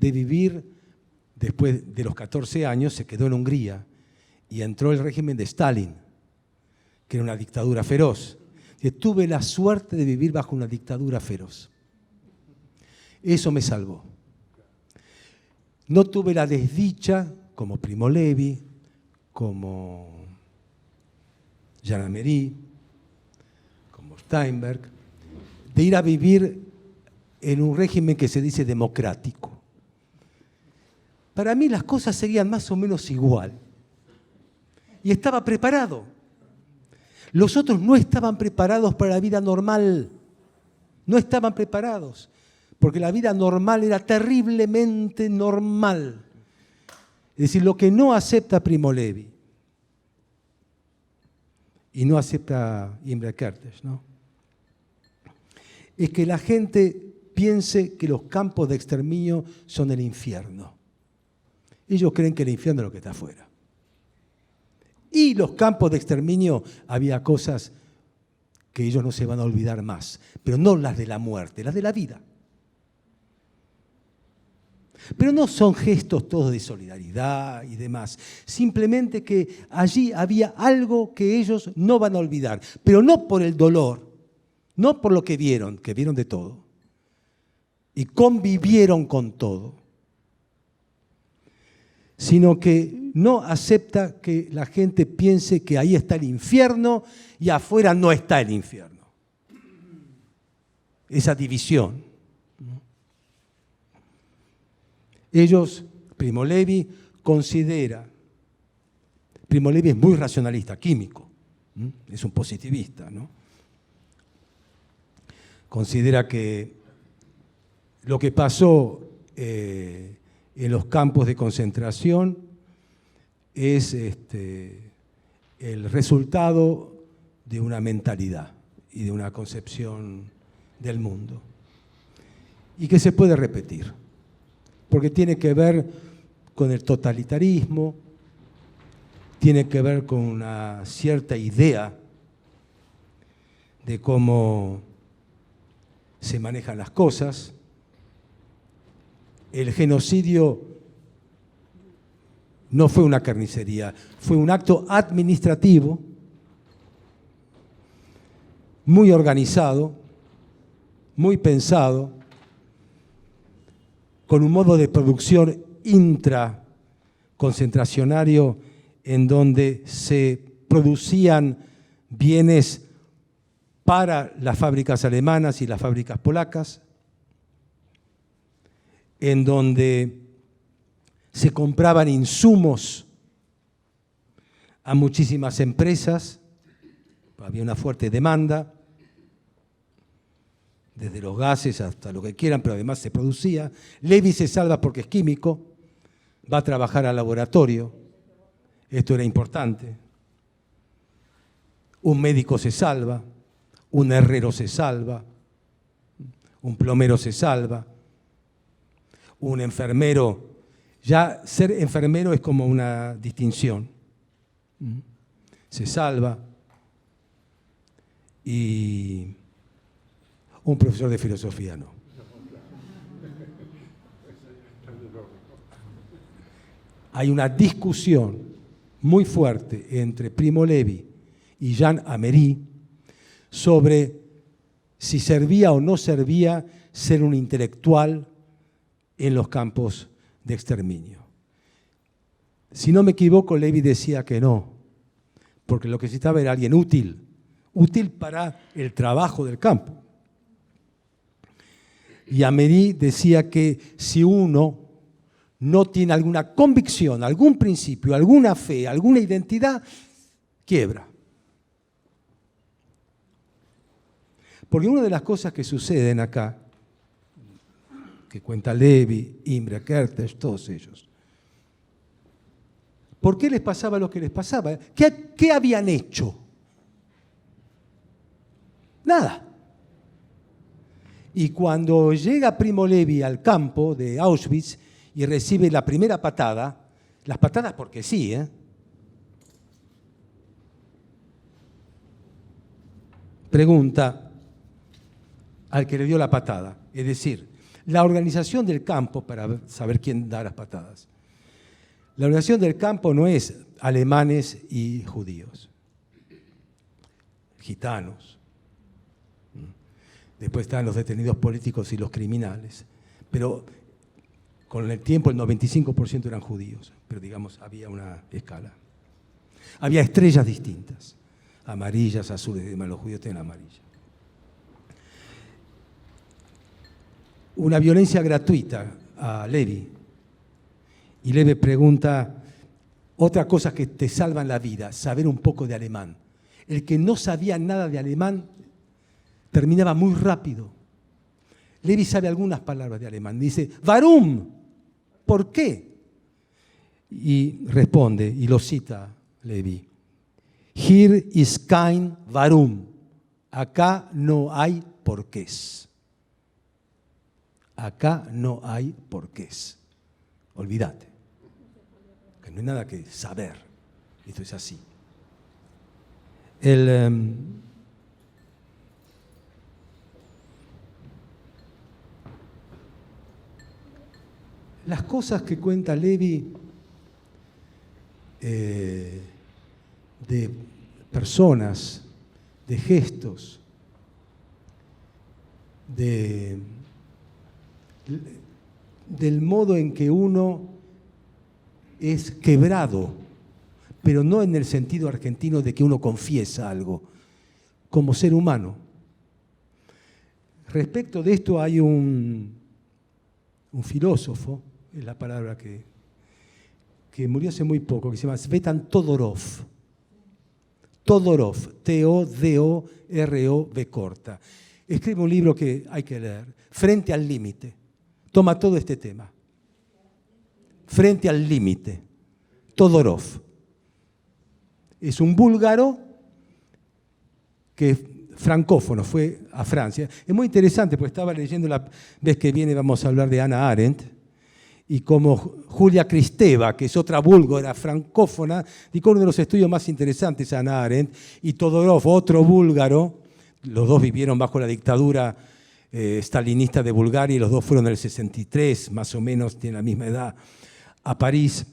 [SPEAKER 1] de vivir, después de los 14 años, se quedó en Hungría y entró el régimen de Stalin, que era una dictadura feroz. Dice, tuve la suerte de vivir bajo una dictadura feroz. Eso me salvó. No tuve la desdicha, como Primo Levi, como Jean Amery, como Steinberg, de ir a vivir en un régimen que se dice democrático. Para mí las cosas seguían más o menos igual. Y estaba preparado. Los otros no estaban preparados para la vida normal. No estaban preparados. Porque la vida normal era terriblemente normal. Es decir, lo que no acepta Primo Levi y no acepta Imre Kertész, ¿no? Es que la gente piense que los campos de exterminio son el infierno. Ellos creen que el infierno es lo que está afuera. Y los campos de exterminio había cosas que ellos no se van a olvidar más, pero no las de la muerte, las de la vida. Pero no son gestos todos de solidaridad y demás, simplemente que allí había algo que ellos no van a olvidar, pero no por el dolor, no por lo que vieron de todo, y convivieron con todo, sino que no acepta que la gente piense que ahí está el infierno y afuera no está el infierno. esa división. Ellos, Primo Levi es muy racionalista, químico, es un positivista, ¿no? Considera que lo que pasó en los campos de concentración es el resultado de una mentalidad y de una concepción del mundo, y que se puede repetir, porque tiene que ver con el totalitarismo, tiene que ver con una cierta idea de cómo se manejan las cosas. El genocidio no fue una carnicería, fue un acto administrativo muy organizado, muy pensado, con un modo de producción intraconcentracionario en donde se producían bienes para las fábricas alemanas y las fábricas polacas, en donde se compraban insumos a muchísimas empresas, había una fuerte demanda, desde los gases hasta lo que quieran, pero además se producía. Levi se salva porque es químico, va a trabajar al laboratorio, esto era importante. Un médico se salva, un herrero se salva, un plomero se salva, un enfermero. Ya ser enfermero es como una distinción. Se salva. Y un profesor de filosofía no. Hay una discusión muy fuerte entre Primo Levi y Jean Amery sobre si servía o no servía ser un intelectual en los campos de exterminio. Si no me equivoco, Levi decía que no, porque lo que necesitaba era alguien útil para el trabajo del campo. Y Amery decía que si uno no tiene alguna convicción, algún principio, alguna fe, alguna identidad, quiebra. Porque una de las cosas que suceden acá, que cuenta Levi, Imre Kertész, todos ellos, ¿por qué les pasaba lo que les pasaba? ¿Qué habían hecho? Nada. Y cuando llega Primo Levi al campo de Auschwitz y recibe la primera patada, las patadas porque sí, pregunta al que le dio la patada, es decir, la organización del campo, para saber quién da las patadas. La organización del campo no es alemanes y judíos, gitanos. Después están los detenidos políticos y los criminales. Pero con el tiempo el 95% eran judíos. Pero digamos, había una escala. Había estrellas distintas, amarillas, azules y demás. Los judíos tienen amarilla. Una violencia gratuita a Levi. Y Levi pregunta, otra cosa que te salva en la vida, saber un poco de alemán. El que no sabía nada de alemán terminaba muy rápido. Levi sabe algunas palabras de alemán. Dice, Warum, ¿por qué? Y responde, y lo cita Levi, Hier ist kein Warum. Acá no hay porqués. Acá no hay porqués. Olvídate. Que no hay nada que saber. Esto es así. Las cosas que cuenta Levi de personas, de gestos, del modo en que uno es quebrado, pero no en el sentido argentino de que uno confiesa algo, como ser humano. Respecto de esto hay un filósofo, es la palabra que murió hace muy poco, que se llama Svetan Todorov. Todorov, T-O-D-O-R-O-V corta. Escribe un libro que hay que leer, Frente al límite. Toma todo este tema. Frente al límite. Todorov. Es un búlgaro que es francófono, fue a Francia. Es muy interesante porque estaba leyendo, la vez que viene vamos a hablar de Hannah Arendt, y como Julia Kristeva, que es otra búlgara francófona, dedicó uno de los estudios más interesantes a Hannah Arendt, y Todorov, otro búlgaro, los dos vivieron bajo la dictadura stalinista de Bulgaria, y los dos fueron en el 63, más o menos, tienen la misma edad, a París,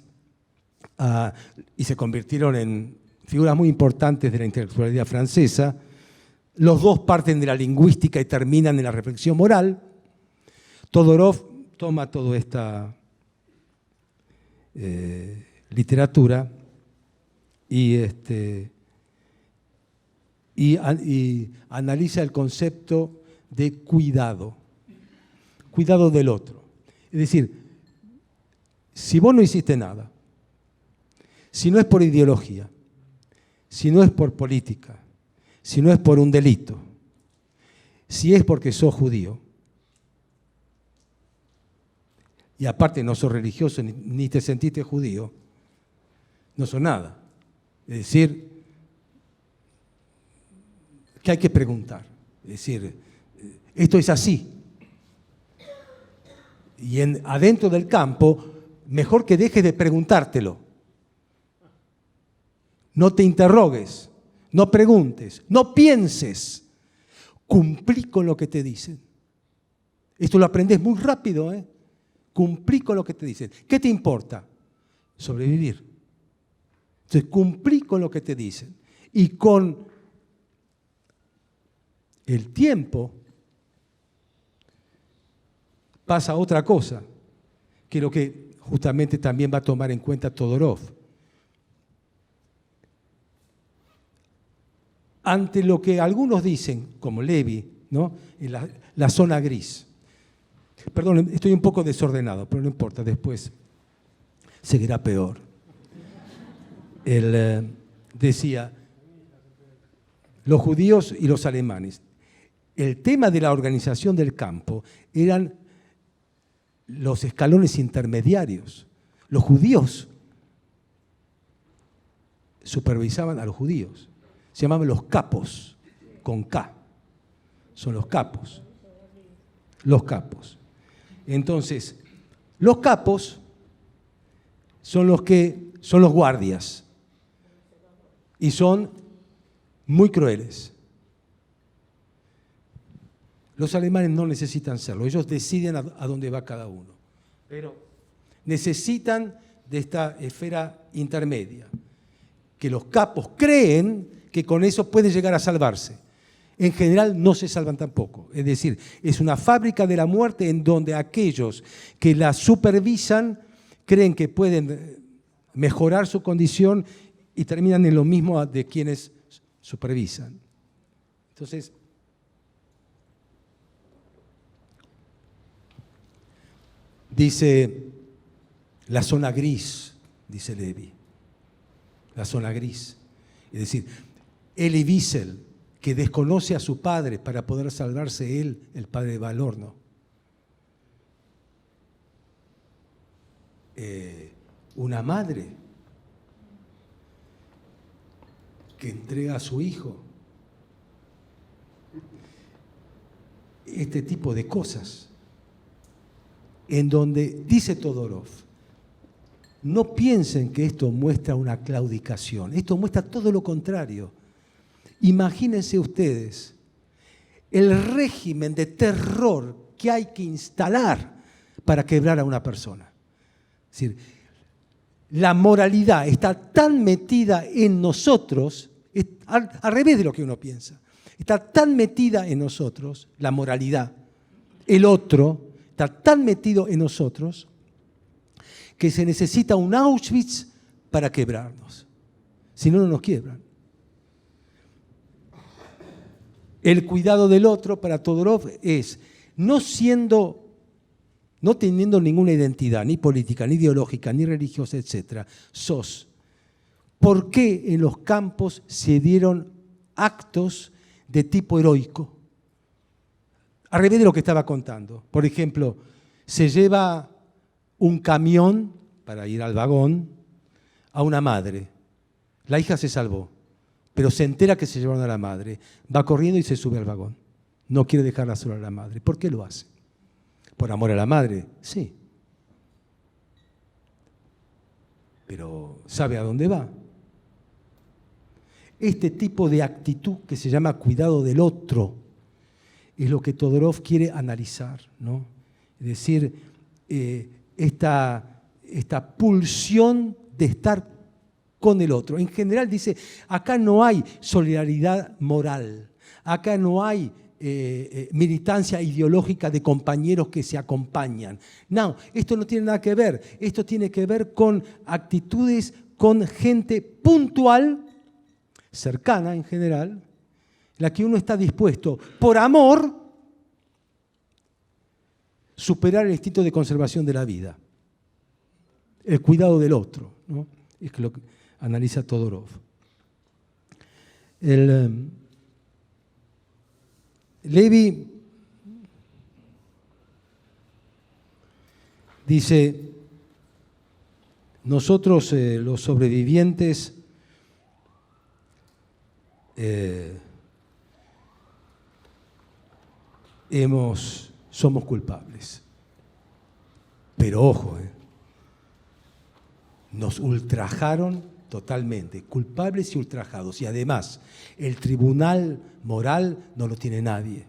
[SPEAKER 1] y se convirtieron en figuras muy importantes de la intelectualidad francesa. Los dos parten de la lingüística y terminan en la reflexión moral. Todorov toma toda esta literatura y analiza el concepto de cuidado del otro. Es decir, si vos no hiciste nada, si no es por ideología, si no es por política, si no es por un delito, si es porque sos judío, y aparte no sos religioso ni te sentiste judío, no sos nada. Es decir, que hay que preguntar. Es decir, esto es así. Y adentro del campo, mejor que dejes de preguntártelo. No te interrogues, no preguntes, no pienses. Cumplí con lo que te dicen. Esto lo aprendes muy rápido, ¿eh? Cumplí con lo que te dicen. ¿Qué te importa? Sobrevivir. Entonces, cumplí con lo que te dicen. Y con el tiempo pasa otra cosa, que es lo que justamente también va a tomar en cuenta Todorov. Ante lo que algunos dicen, como Levi, ¿no? En la zona gris. Perdón, estoy un poco desordenado, pero no importa, después seguirá peor. Él decía, los judíos y los alemanes, el tema de la organización del campo eran los escalones intermediarios. Los judíos supervisaban a los judíos. Se llamaban los capos, con K. Son los capos. Los capos. Entonces, los capos son los guardias y son muy crueles. Los alemanes no necesitan serlo, ellos deciden a dónde va cada uno, pero necesitan de esta esfera intermedia, que los capos creen que con eso pueden llegar a salvarse. En general no se salvan tampoco. Es decir, es una fábrica de la muerte en donde aquellos que la supervisan creen que pueden mejorar su condición y terminan en lo mismo de quienes supervisan. Entonces, dice la zona gris, dice Levi, la zona gris. Es decir, Elie Wiesel, que desconoce a su padre para poder salvarse él, el padre de Valorno. Una madre que entrega a su hijo. Este tipo de cosas, en donde dice Todorov, no piensen que esto muestra una claudicación, esto muestra todo lo contrario. Imagínense ustedes el régimen de terror que hay que instalar para quebrar a una persona. Es decir, la moralidad está tan metida en nosotros, al revés de lo que uno piensa, está tan metida en nosotros, la moralidad, el otro, está tan metido en nosotros que se necesita un Auschwitz para quebrarnos. Si no, no nos quiebran. El cuidado del otro para Todorov es no teniendo ninguna identidad, ni política, ni ideológica, ni religiosa, etc. ¿Por qué en los campos se dieron actos de tipo heroico? Al revés de lo que estaba contando. Por ejemplo, se lleva un camión para ir al vagón a una madre. La hija se salvó, pero se entera que se llevaron a la madre. Va corriendo y se sube al vagón. No quiere dejarla sola a la madre. ¿Por qué lo hace? ¿Por amor a la madre? Sí. Pero ¿sabe a dónde va? Este tipo de actitud que se llama cuidado del otro es lo que Todorov quiere analizar, ¿no? Es decir, esta pulsión de estar con el otro. En general dice, acá no hay solidaridad moral, acá no hay militancia ideológica de compañeros que se acompañan. No, esto no tiene nada que ver. Esto tiene que ver con actitudes, con gente puntual, cercana en general, la que uno está dispuesto, por amor, superar el instinto de conservación de la vida. El cuidado del otro, ¿no? Es lo que analiza Todorov. Levi dice, nosotros los sobrevivientes somos culpables. Pero ojo, nos ultrajaron totalmente, culpables y ultrajados. Y además, el tribunal moral no lo tiene nadie.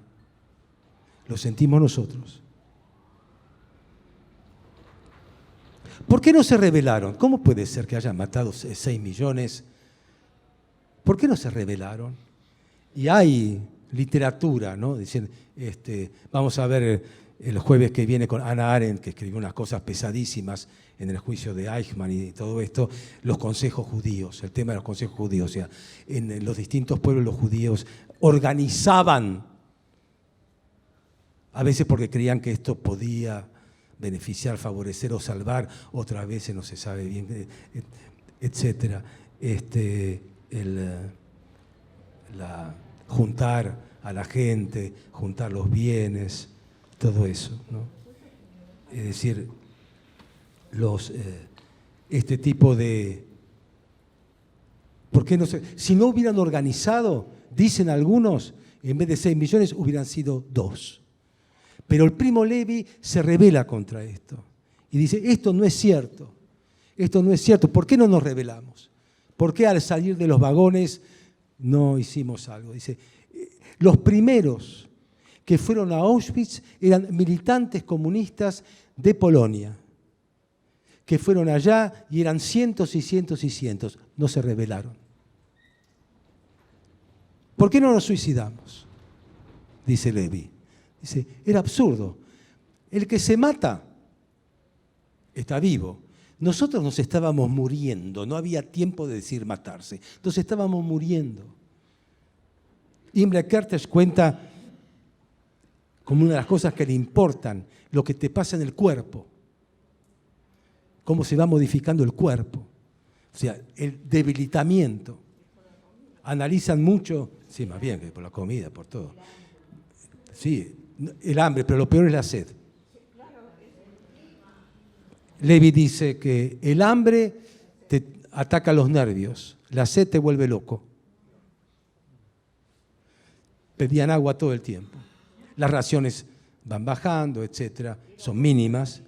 [SPEAKER 1] Lo sentimos nosotros. ¿Por qué no se rebelaron? ¿Cómo puede ser que hayan matado 6 millones? ¿Por qué no se rebelaron? Y hay literatura, ¿no? Dicen, vamos a ver el jueves que viene con Hannah Arendt, que escribió unas cosas pesadísimas en el juicio de Eichmann y todo esto, los consejos judíos, el tema de los consejos judíos. O sea, en los distintos pueblos los judíos organizaban, a veces porque creían que esto podía beneficiar, favorecer o salvar, otras veces no se sabe bien, etcétera. Juntar a la gente, juntar los bienes, todo eso, ¿no? Es decir, este tipo de... ¿Por qué no se...? Si no hubieran organizado, dicen algunos, en vez de 6 millones hubieran sido 2. Pero el Primo Levi se rebela contra esto y dice, esto no es cierto, esto no es cierto, ¿por qué no nos rebelamos? ¿Por qué al salir de los vagones no hicimos algo? Dice, los primeros que fueron a Auschwitz eran militantes comunistas de Polonia, que fueron allá y eran cientos y cientos y cientos, no se rebelaron. ¿Por qué no nos suicidamos? Dice Levi. Dice, era absurdo. El que se mata está vivo. Nosotros nos estábamos muriendo, no había tiempo de decir matarse. Entonces estábamos muriendo. Imre Kertész cuenta como una de las cosas que le importan, lo que te pasa en el cuerpo, cómo se va modificando el cuerpo, o sea, el debilitamiento. Analizan mucho, sí, más bien que por la comida, por todo. Sí, el hambre, pero lo peor es la sed. Levi dice que el hambre te ataca los nervios, la sed te vuelve loco. Pedían agua todo el tiempo. Las raciones van bajando, etcétera, son mínimas.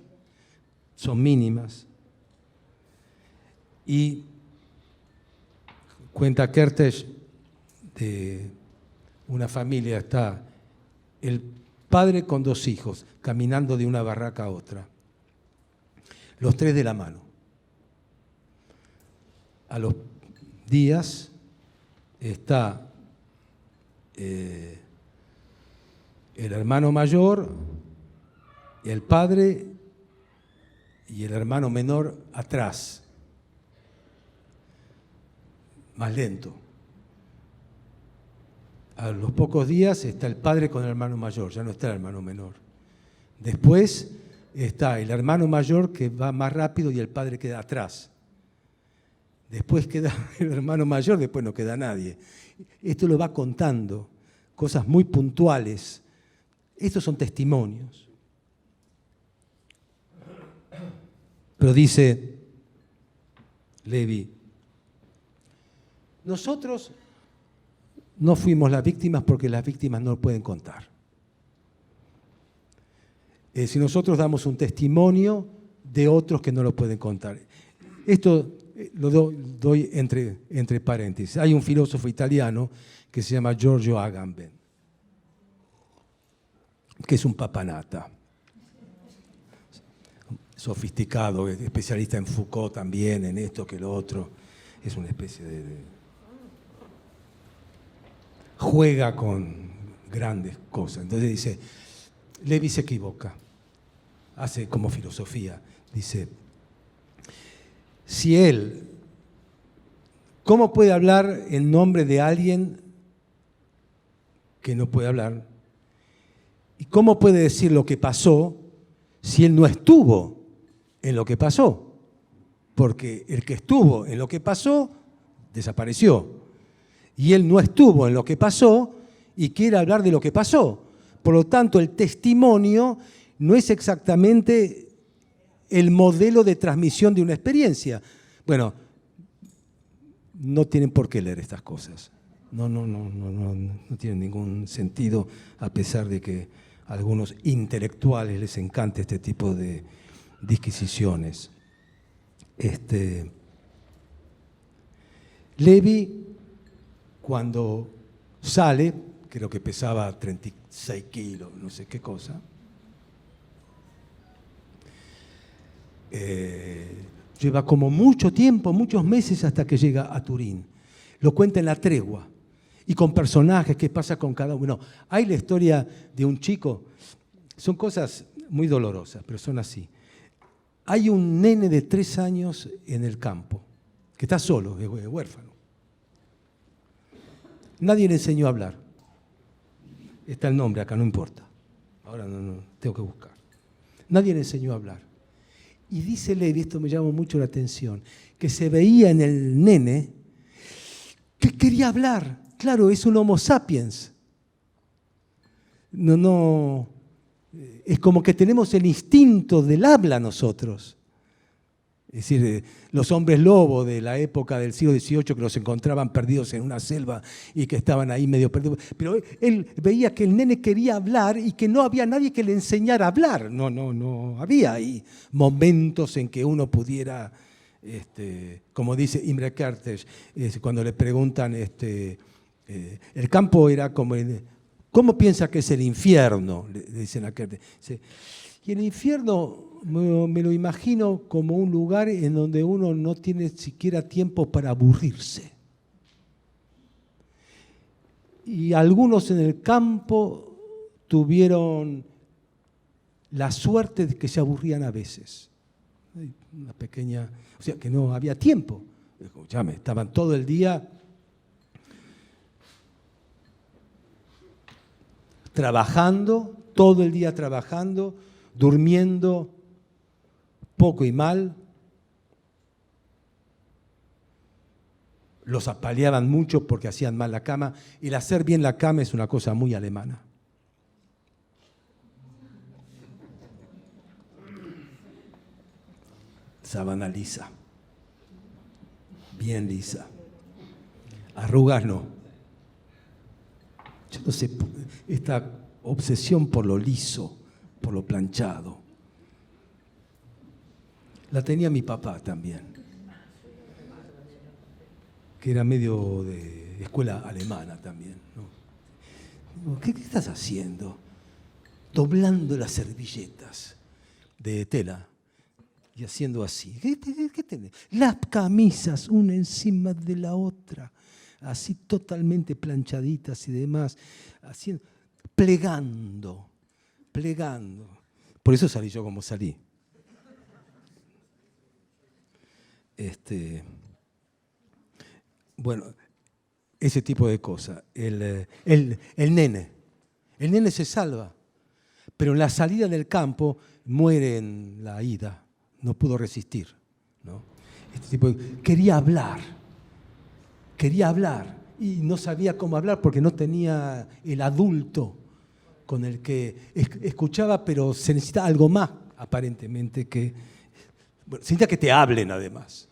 [SPEAKER 1] Y cuenta Kertész de una familia, está el padre con 2 hijos caminando de una barraca a otra, los 3 de la mano. A los días está el hermano mayor, el padre y el hermano menor atrás, más lento. A los pocos días está el padre con el hermano mayor, ya no está el hermano menor. Después está el hermano mayor que va más rápido y el padre queda atrás. Después queda el hermano mayor, después no queda nadie. Esto lo va contando, cosas muy puntuales. Estos son testimonios. Pero dice Levi, nosotros no fuimos las víctimas porque las víctimas no lo pueden contar. Si nosotros damos un testimonio de otros que no lo pueden contar. Esto lo doy entre paréntesis. Hay un filósofo italiano que se llama Giorgio Agamben, que es un papanata, sofisticado, especialista en Foucault también, en esto que lo otro. Es una especie de juega con grandes cosas. Entonces dice, Levi se equivoca, hace como filosofía, dice, si él, ¿cómo puede hablar en nombre de alguien que no puede hablar? ¿Y cómo puede decir lo que pasó si él no estuvo en lo que pasó? Porque el que estuvo en lo que pasó, desapareció. Y él no estuvo en lo que pasó y quiere hablar de lo que pasó. Por lo tanto, el testimonio no es exactamente el modelo de transmisión de una experiencia. Bueno, no tienen por qué leer estas cosas. No tienen ningún sentido, a pesar de que a algunos intelectuales les encanta este tipo de disquisiciones. Levi, cuando sale, creo que pesaba 36 kilos, no sé qué cosa, lleva como mucho tiempo, muchos meses hasta que llega a Turín. Lo cuenta en La Tregua y con personajes, qué pasa con cada uno. Hay la historia de un chico, son cosas muy dolorosas, pero son así. Hay un nene de 3 años en el campo, que está solo, es huérfano. Nadie le enseñó a hablar. Está el nombre acá, no importa. Ahora no tengo que buscar. Nadie le enseñó a hablar. Y dice Levi, esto me llamó mucho la atención, que se veía en el nene que quería hablar. Claro, es un Homo sapiens. Es como que tenemos el instinto del habla nosotros. Es decir, los hombres lobo de la época del siglo XVIII que los encontraban perdidos en una selva y que estaban ahí medio perdidos. Pero él veía que el nene quería hablar y que no había nadie que le enseñara a hablar. No había ahí momentos en que uno pudiera, como dice Imre Kertész, cuando le preguntan, el campo era como, ¿cómo piensa que es el infierno? Le dicen a Kertész. Y el infierno me lo imagino como un lugar en donde uno no tiene siquiera tiempo para aburrirse. Y algunos en el campo tuvieron la suerte de que se aburrían a veces. Una pequeña, o sea, que no había tiempo. Escúchame, estaban todo el día trabajando, todo el día trabajando, durmiendo poco y mal, los apaleaban mucho porque hacían mal la cama. El hacer bien la cama es una cosa muy alemana. Sábana lisa, bien lisa, arrugas no. Yo no sé, esta obsesión por lo liso, por lo planchado, la tenía mi papá también, que era medio de escuela alemana también, ¿no? ¿Qué estás haciendo? Doblando las servilletas de tela y haciendo así. ¿Qué tenés? Las camisas una encima de la otra, así totalmente planchaditas y demás, haciendo, plegando. Por eso salí yo como salí. Bueno, ese tipo de cosas. El nene. El nene se salva, pero en la salida del campo muere en la ida. No pudo resistir, ¿no? Quería hablar y no sabía cómo hablar porque no tenía el adulto con el que escuchaba, pero se necesita algo más, aparentemente, se necesita que te hablen además.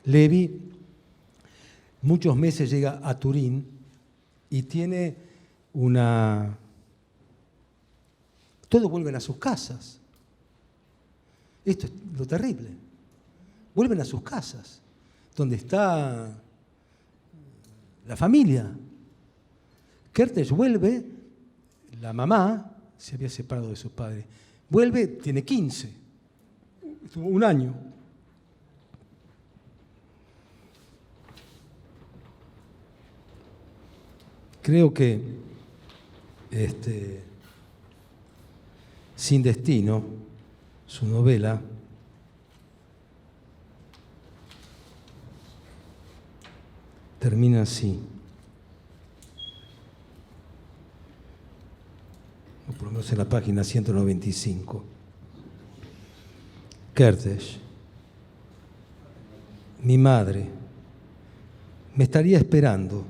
[SPEAKER 1] Levi muchos meses llega a Turín y tiene todos vuelven a sus casas. Esto es lo terrible. Vuelven a sus casas, donde está la familia. Kertész vuelve, la mamá se había separado de su padre. Vuelve, tiene 15, estuvo un año. Creo que Sin Destino, su novela, termina así. O por lo menos en la página 195. Kertész, mi madre, me estaría esperando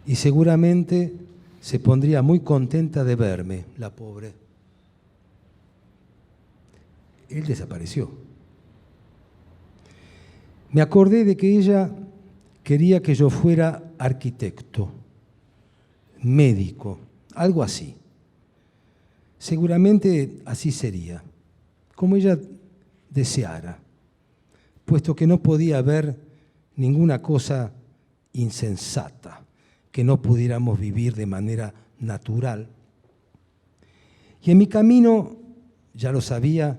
[SPEAKER 1] y seguramente se pondría muy contenta de verme, la pobre. Él desapareció. Me acordé de que ella quería que yo fuera arquitecto, médico, algo así. Seguramente así sería, como ella deseara, puesto que no podía haber ninguna cosa insensata que no pudiéramos vivir de manera natural. Y en mi camino, ya lo sabía,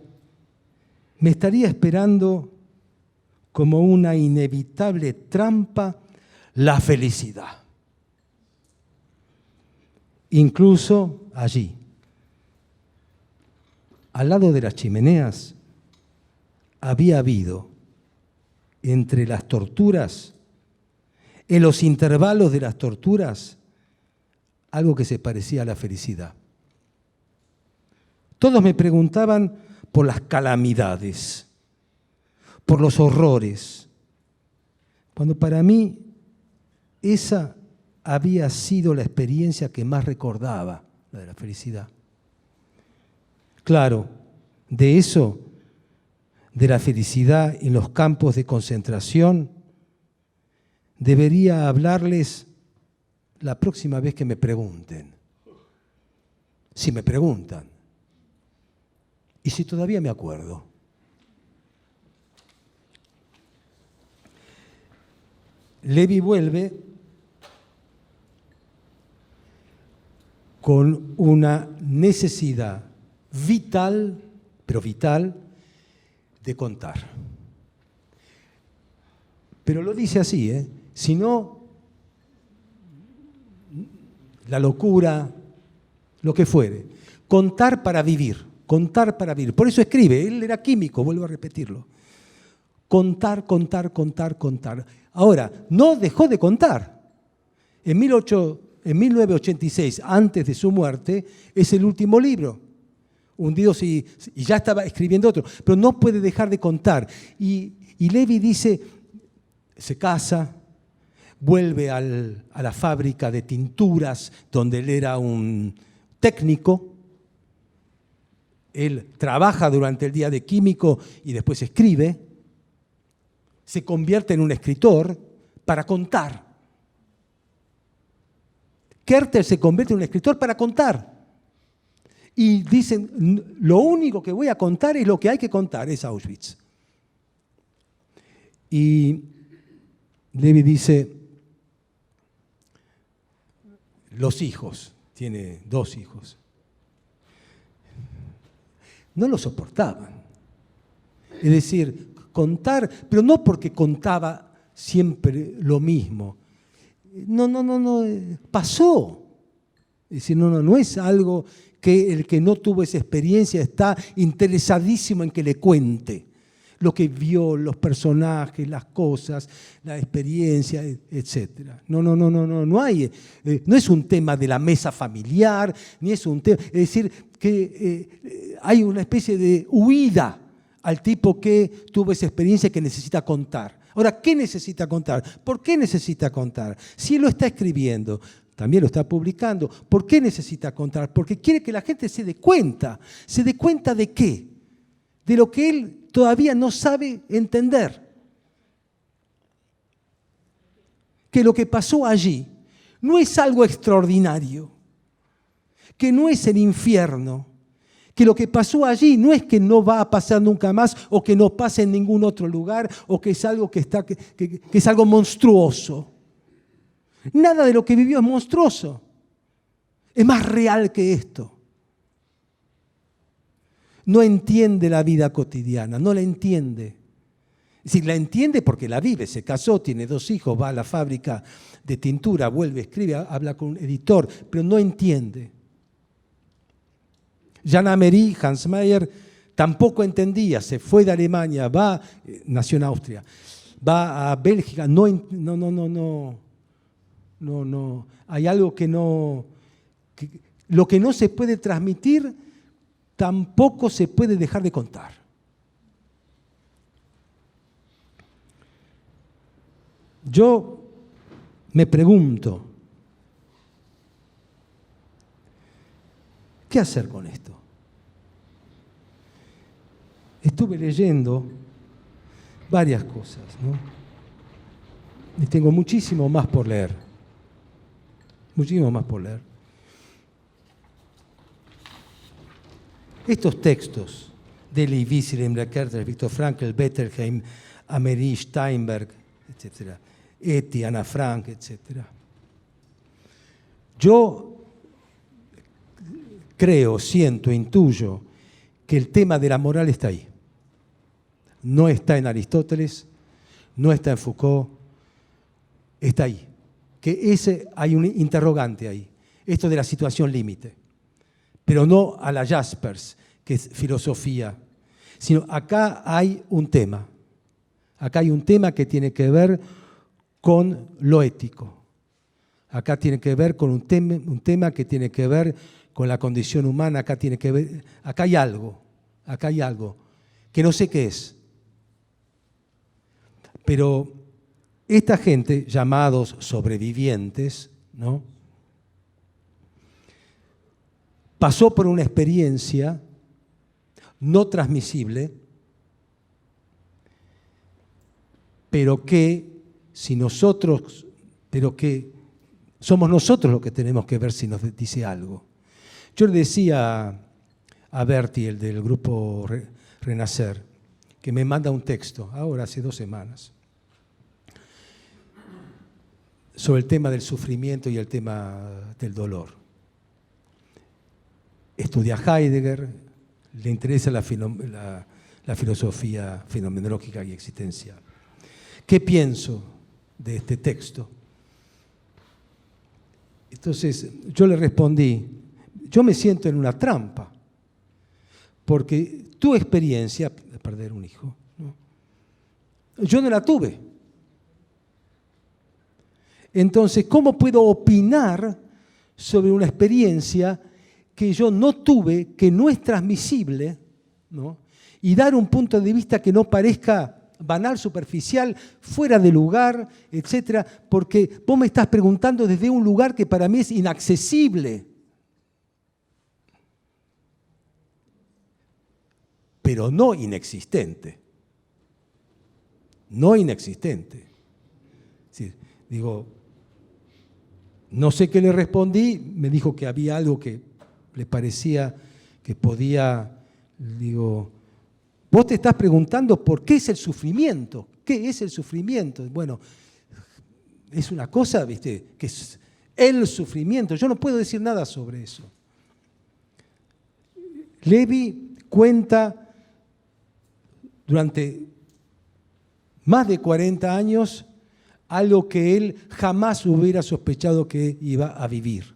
[SPEAKER 1] me estaría esperando como una inevitable trampa la felicidad. Incluso allí, al lado de las chimeneas, había habido entre las torturas, en los intervalos de las torturas, algo que se parecía a la felicidad. Todos me preguntaban por las calamidades, por los horrores, cuando para mí esa había sido la experiencia que más recordaba, la de la felicidad. Claro, de eso, de la felicidad en los campos de concentración, debería hablarles la próxima vez que me pregunten. Si me preguntan. Y si todavía me acuerdo. Levi vuelve con una necesidad vital, pero vital, de contar. Pero lo dice así, si no, la locura, lo que fuere. Contar para vivir, contar para vivir. Por eso escribe, él era químico, vuelvo a repetirlo. Contar, contar, contar, contar. Ahora, no dejó de contar. En 1986, antes de su muerte, es el último libro. Hundidos y ya estaba escribiendo otro, pero no puede dejar de contar. Y Levi dice, se casa, vuelve a la fábrica de tinturas donde él era un técnico. Él trabaja durante el día de químico y después escribe. Se convierte en un escritor para contar. Kertész se convierte en un escritor para contar. Y dicen, lo único que voy a contar es lo que hay que contar, es Auschwitz. Y Levi dice, los hijos, tiene 2 hijos, no lo soportaban. Es decir, contar, pero no porque contaba siempre lo mismo. No, pasó. Es decir, no es algo que el que no tuvo esa experiencia está interesadísimo en que le cuente lo que vio, los personajes, las cosas, la experiencia, etc. No hay, no es un tema de la mesa familiar, ni es un tema, es decir, que hay una especie de huida al tipo que tuvo esa experiencia que necesita contar. Ahora, ¿qué necesita contar? ¿Por qué necesita contar? Si él lo está escribiendo, también lo está publicando, ¿por qué necesita contar? Porque quiere que la gente se dé cuenta. ¿Se dé cuenta de qué? De lo que él todavía no sabe entender. Que lo que pasó allí no es algo extraordinario, que no es el infierno, que lo que pasó allí no es que no va a pasar nunca más o que no pase en ningún otro lugar o que es algo que es algo monstruoso. Nada de lo que vivió es monstruoso. Es más real que esto. No entiende la vida cotidiana, no la entiende. Es decir, la entiende porque la vive, se casó, tiene 2 hijos, va a la fábrica de tintura, vuelve, escribe, habla con un editor, pero no entiende. Jan Amery, Hans Meyer, tampoco entendía, se fue de Alemania, nació en Austria, va a Bélgica, no, hay algo que no, lo que no se puede transmitir, tampoco se puede dejar de contar. Yo me pregunto, ¿qué hacer con esto? Estuve leyendo varias cosas, ¿no? Y tengo muchísimo más por leer. Muchísimo más por leer. Estos textos de Elie Wiesel, Kertész, Viktor Frankl, Bettelheim, Amery, Steinberg, etc., Etty, Ana Frank, etc. Yo creo, siento, intuyo que el tema de la moral está ahí. No está en Aristóteles, no está en Foucault, está ahí. Que hay un interrogante ahí, esto de la situación límite. Pero no a la Jaspers, que es filosofía, sino acá hay un tema. Acá hay un tema que tiene que ver con lo ético. Acá tiene que ver con un tema que tiene que ver con la condición humana. Acá hay algo que no sé qué es. Pero esta gente, llamados sobrevivientes, ¿no?, pasó por una experiencia no transmisible, pero que somos nosotros los que tenemos que ver si nos dice algo. Yo le decía a Berti, el del grupo Renacer, que me manda un texto, ahora hace 2 semanas, sobre el tema del sufrimiento y el tema del dolor. Estudia Heidegger, le interesa la filosofía fenomenológica y existencial. ¿Qué pienso de este texto? Entonces, yo le respondí, yo me siento en una trampa, porque tu experiencia de perder un hijo, ¿no?, yo no la tuve. Entonces, ¿cómo puedo opinar sobre una experiencia que yo no tuve, que no es transmisible, ¿no?, y dar un punto de vista que no parezca banal, superficial, fuera de lugar, etcétera, porque vos me estás preguntando desde un lugar que para mí es inaccesible. Pero no inexistente. No inexistente. Sí, digo, no sé qué le respondí, me dijo que había algo que le parecía que podía, digo, vos te estás preguntando por qué es el sufrimiento. ¿Qué es el sufrimiento? Bueno, es una cosa, ¿viste?, que es el sufrimiento. Yo no puedo decir nada sobre eso. Levi cuenta durante más de 40 años algo que él jamás hubiera sospechado que iba a vivir.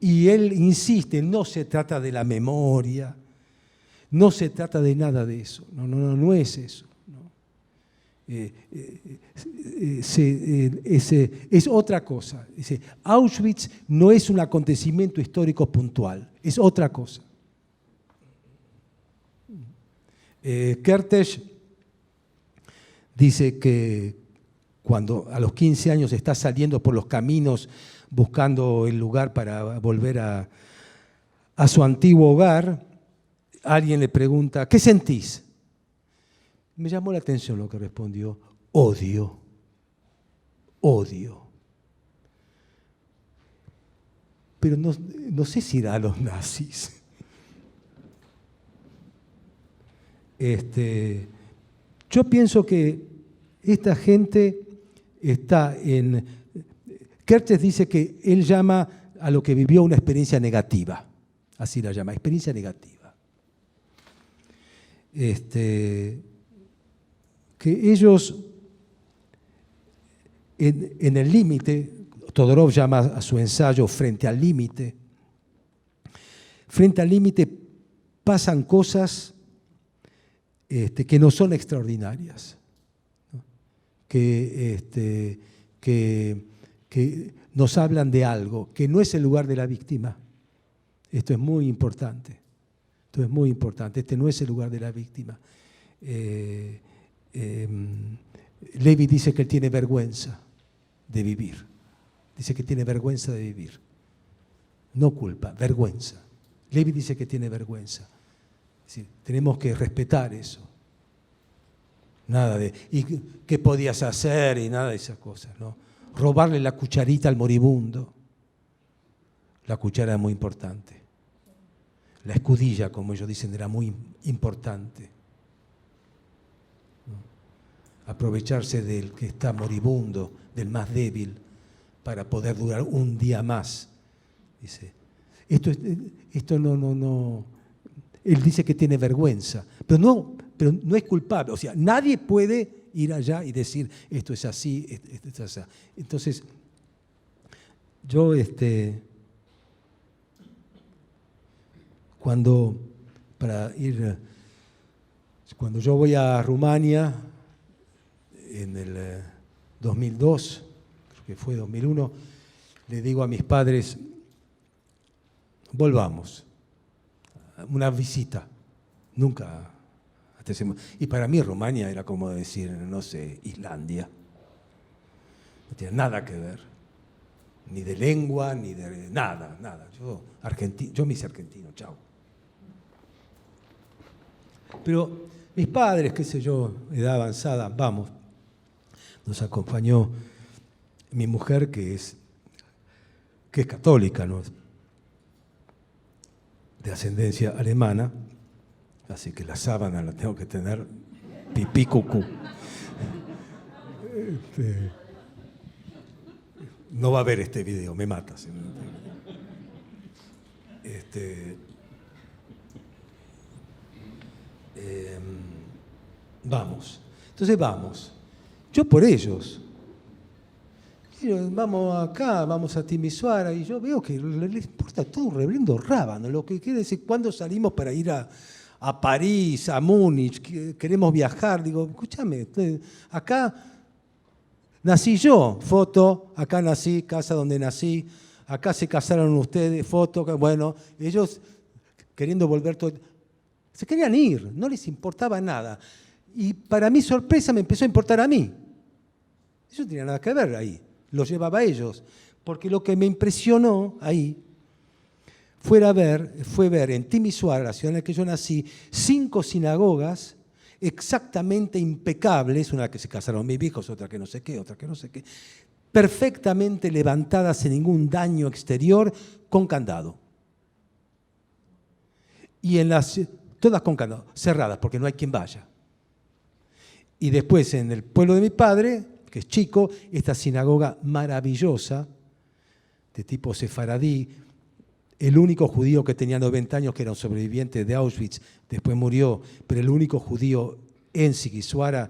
[SPEAKER 1] Y él insiste, no se trata de la memoria, no se trata de nada de eso, no es eso. ¿No? Es otra cosa. Dice, Auschwitz no es un acontecimiento histórico puntual, es otra cosa. Kertész dice que cuando a los 15 años está saliendo por los caminos buscando el lugar para volver a su antiguo hogar, alguien le pregunta, ¿qué sentís? Me llamó la atención lo que respondió, odio, odio. Pero no sé si era a los nazis. Yo pienso que esta gente está en... Kertész dice que él llama a lo que vivió una experiencia negativa, así la llama, experiencia negativa. Que ellos, en el límite, Todorov llama a su ensayo Frente al límite pasan cosas que no son extraordinarias, ¿no? Que nos hablan de algo, que no es el lugar de la víctima. Esto es muy importante. Esto es muy importante. Este no es el lugar de la víctima. Levi dice que él tiene vergüenza de vivir. Dice que tiene vergüenza de vivir. No culpa, vergüenza. Levi dice que tiene vergüenza. Es decir, tenemos que respetar eso. Nada de, ¿y qué podías hacer? Y nada de esas cosas, ¿no? Robarle la cucharita al moribundo. La cuchara es muy importante. La escudilla, como ellos dicen, era muy importante. ¿No? Aprovecharse del que está moribundo, del más débil, para poder durar un día más. Dice, esto no. Él dice que tiene vergüenza, pero no es culpable. O sea, nadie puede ir allá y decir, esto es así, esto es así. Entonces, yo, cuando yo voy a Rumania, en el 2002, creo que fue 2001, le digo a mis padres, volvamos, una visita, nunca. Y para mí Rumania era como decir, no sé, Islandia. No tiene nada que ver, ni de lengua, ni de nada. Yo me hice argentino, chao. Pero mis padres, qué sé yo, edad avanzada, vamos, nos acompañó mi mujer que es católica, ¿no? De ascendencia alemana, así que la sábana la tengo que tener pipí cucú. No va a ver este video, me mata. Vamos. Entonces vamos. Yo por ellos. Vamos acá, vamos a Timisoara, y yo veo que les importa todo un reverendo rábano. Lo que quiere decir, cuando salimos para ir a París, a Múnich, queremos viajar, digo, escúchame, acá nací yo, foto, acá nací, casa donde nací, acá se casaron ustedes, foto, bueno, ellos queriendo volver todo, se querían ir, no les importaba nada. Y para mi sorpresa me empezó a importar a mí. Eso no tenía nada que ver ahí, los llevaba a ellos, porque lo que me impresionó ahí fue ver en Timisoara, la ciudad en la que yo nací, 5 sinagogas exactamente impecables, una que se casaron mis hijos, otra que no sé qué, perfectamente levantadas sin ningún daño exterior, con candado. Y todas con candado, cerradas, porque no hay quien vaya. Y después en el pueblo de mi padre, que es chico, esta sinagoga maravillosa, de tipo sefaradí, el único judío que tenía 90 años, que era un sobreviviente de Auschwitz, después murió, pero el único judío en Timisoara,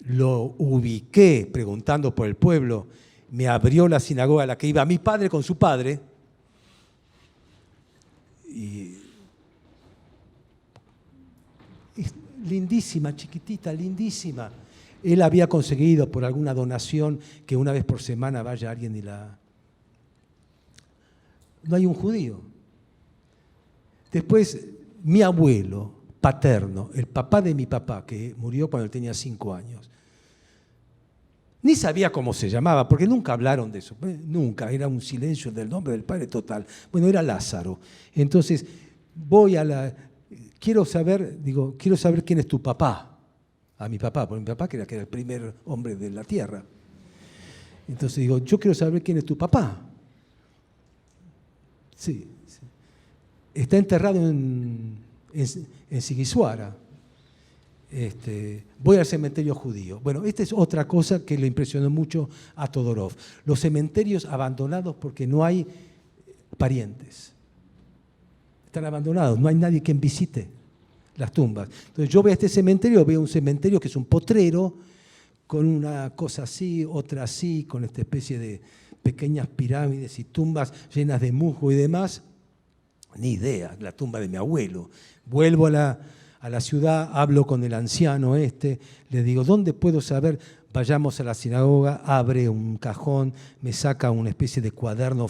[SPEAKER 1] lo ubiqué preguntando por el pueblo, me abrió la sinagoga a la que iba mi padre con su padre, y es lindísima, chiquitita, lindísima. Él había conseguido por alguna donación que una vez por semana vaya alguien y la... No hay un judío. Después, mi abuelo paterno, el papá de mi papá, que murió cuando él tenía 5 años, ni sabía cómo se llamaba, porque nunca hablaron de eso, nunca, era un silencio del nombre del padre total. Bueno, era Lázaro. Entonces, quiero saber quién es tu papá. A mi papá, porque mi papá que era el primer hombre de la tierra. Entonces digo, yo quiero saber quién es tu papá. Sí. Está enterrado en Sigüenza. Voy al cementerio judío. Bueno, esta es otra cosa que le impresionó mucho a Todorov. Los cementerios abandonados porque no hay parientes. Están abandonados, no hay nadie quien visite las tumbas. Entonces yo veo este cementerio, veo un cementerio que es un potrero, con una cosa así, otra así, con esta especie de pequeñas pirámides y tumbas llenas de musgo y demás. Ni idea, la tumba de mi abuelo. Vuelvo a la ciudad, hablo con el anciano le digo, ¿dónde puedo saber? Vayamos a la sinagoga, abre un cajón, me saca una especie de cuaderno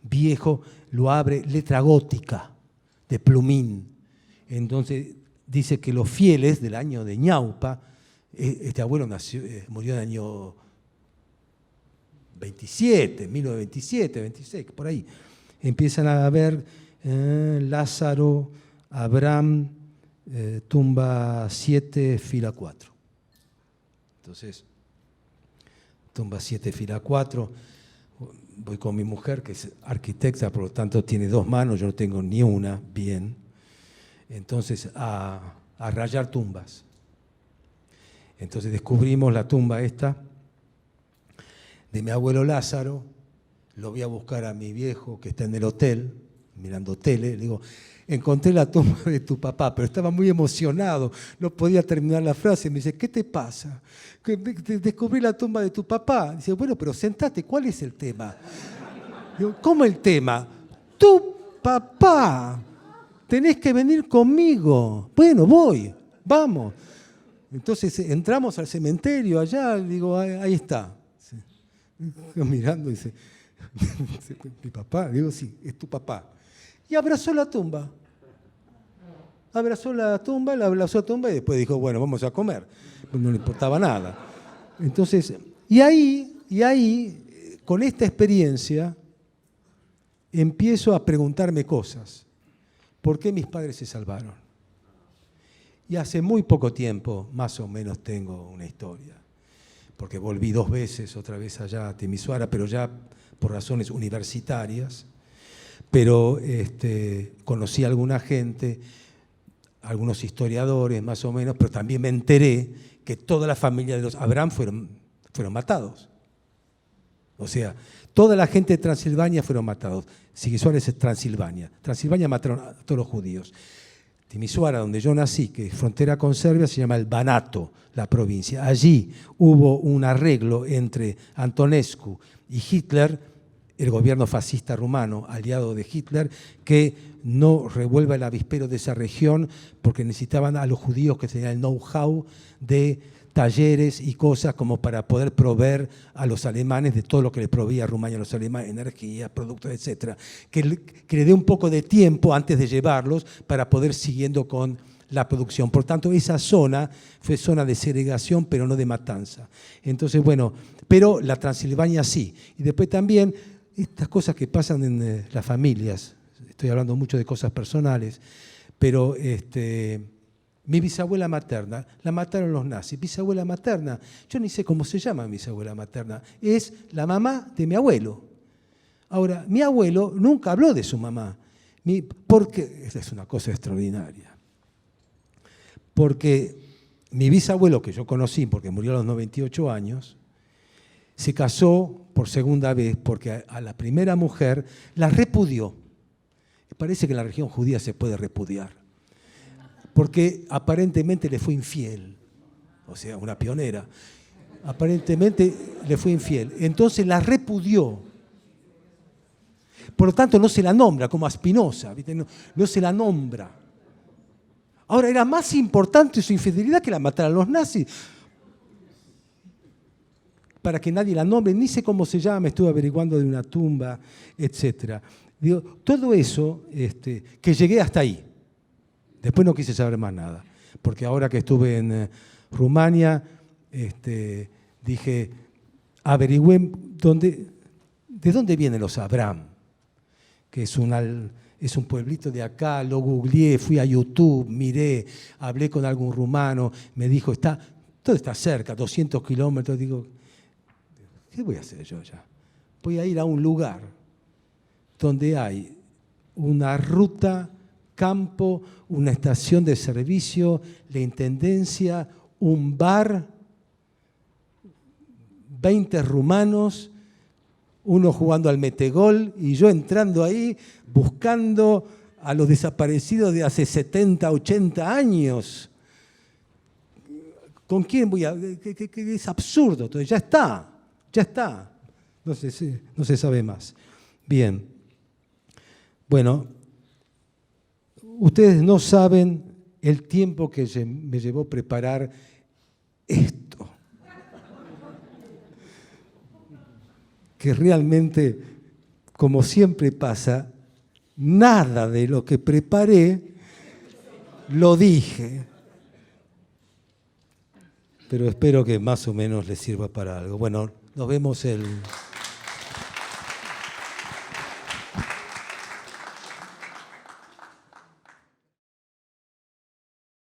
[SPEAKER 1] viejo, lo abre, letra gótica, de plumín. Entonces dice que los fieles del año de Ñaupa, este abuelo murió en el año 27, 1927, 26, por ahí. Empiezan a ver Lázaro, Abraham, tumba 7, fila 4. Entonces, tumba 7, fila 4. Voy con mi mujer, que es arquitecta, por lo tanto tiene 2 manos, yo no tengo ni una, bien. Entonces, a rayar tumbas. Entonces descubrimos la tumba esta de mi abuelo Lázaro, lo voy a buscar a mi viejo que está en el hotel, mirando tele, le digo, encontré la tumba de tu papá, pero estaba muy emocionado, no podía terminar la frase, me dice, ¿qué te pasa? Descubrí la tumba de tu papá. Dice, bueno, pero sentate, ¿cuál es el tema? Digo, ¿cómo el tema? Tu papá, tenés que venir conmigo. Bueno, voy, vamos. Entonces entramos al cementerio allá, digo, ahí está. Mirando, dice, mi papá, digo, sí, es tu papá. Y abrazó la tumba. Abrazó la tumba y después dijo, bueno, vamos a comer. No le importaba nada. Entonces, y ahí, con esta experiencia, empiezo a preguntarme cosas. ¿Por qué mis padres se salvaron? Y hace muy poco tiempo, más o menos, tengo una historia. Porque volví 2 veces, otra vez allá a Timisoara, pero ya por razones universitarias. Pero conocí a alguna gente, algunos historiadores más o menos, pero también me enteré que toda la familia de los Abraham fueron matados. O sea, toda la gente de Transilvania fueron matados. Sigüenza es Transilvania. Transilvania mataron a todos los judíos. Timisoara, donde yo nací, que es frontera con Serbia, se llama el Banato, la provincia. Allí hubo un arreglo entre Antonescu y Hitler, el gobierno fascista rumano, aliado de Hitler, que no revuelva el avispero de esa región porque necesitaban a los judíos que tenían el know-how de talleres y cosas como para poder proveer a los alemanes de todo lo que le proveía Rumania a los alemanes, energía, productos, etcétera. Que le dé un poco de tiempo antes de llevarlos para poder siguiendo con la producción. Por tanto, esa zona fue zona de segregación, pero no de matanza. Entonces, bueno, pero la Transilvania sí. Y después también estas cosas que pasan en las familias, estoy hablando mucho de cosas personales, pero mi bisabuela materna, la mataron los nazis. Bisabuela materna, yo ni sé cómo se llama mi bisabuela materna, es la mamá de mi abuelo. Ahora, mi abuelo nunca habló de su mamá, porque, esta es una cosa extraordinaria, porque mi bisabuelo, que yo conocí porque murió a los 98 años, se casó por segunda vez porque a la primera mujer la repudió. Parece que en la religión judía se puede repudiar, porque aparentemente le fue infiel, o sea, una pionera, aparentemente le fue infiel. Entonces la repudió. Por lo tanto, no se la nombra, como a Spinoza, ¿viste? No se la nombra. Ahora, era más importante su infidelidad que la matar a los nazis. Para que nadie la nombre, ni sé cómo se llama, me estuve averiguando de una tumba, etc. Digo, todo eso, que llegué hasta ahí. Después no quise saber más nada. Porque ahora que estuve en Rumania, dije, averigüé de dónde vienen los Abraham, que es un pueblito de acá, lo googleé, fui a YouTube, miré, hablé con algún rumano, me dijo, todo está cerca, 200 kilómetros. Digo, ¿qué voy a hacer yo allá? Voy a ir a un lugar donde hay una ruta, campo, una estación de servicio, la intendencia, un bar, 20 rumanos, uno jugando al metegol y yo entrando ahí buscando a los desaparecidos de hace 70, 80 años. ¿Con quién voy a...? Que es absurdo. Entonces ya está. No se sabe más. Bien. Bueno, ustedes no saben el tiempo que me llevó preparar esto. Que realmente, como siempre pasa, nada de lo que preparé lo dije. Pero espero que más o menos les sirva para algo. Bueno, nos vemos el...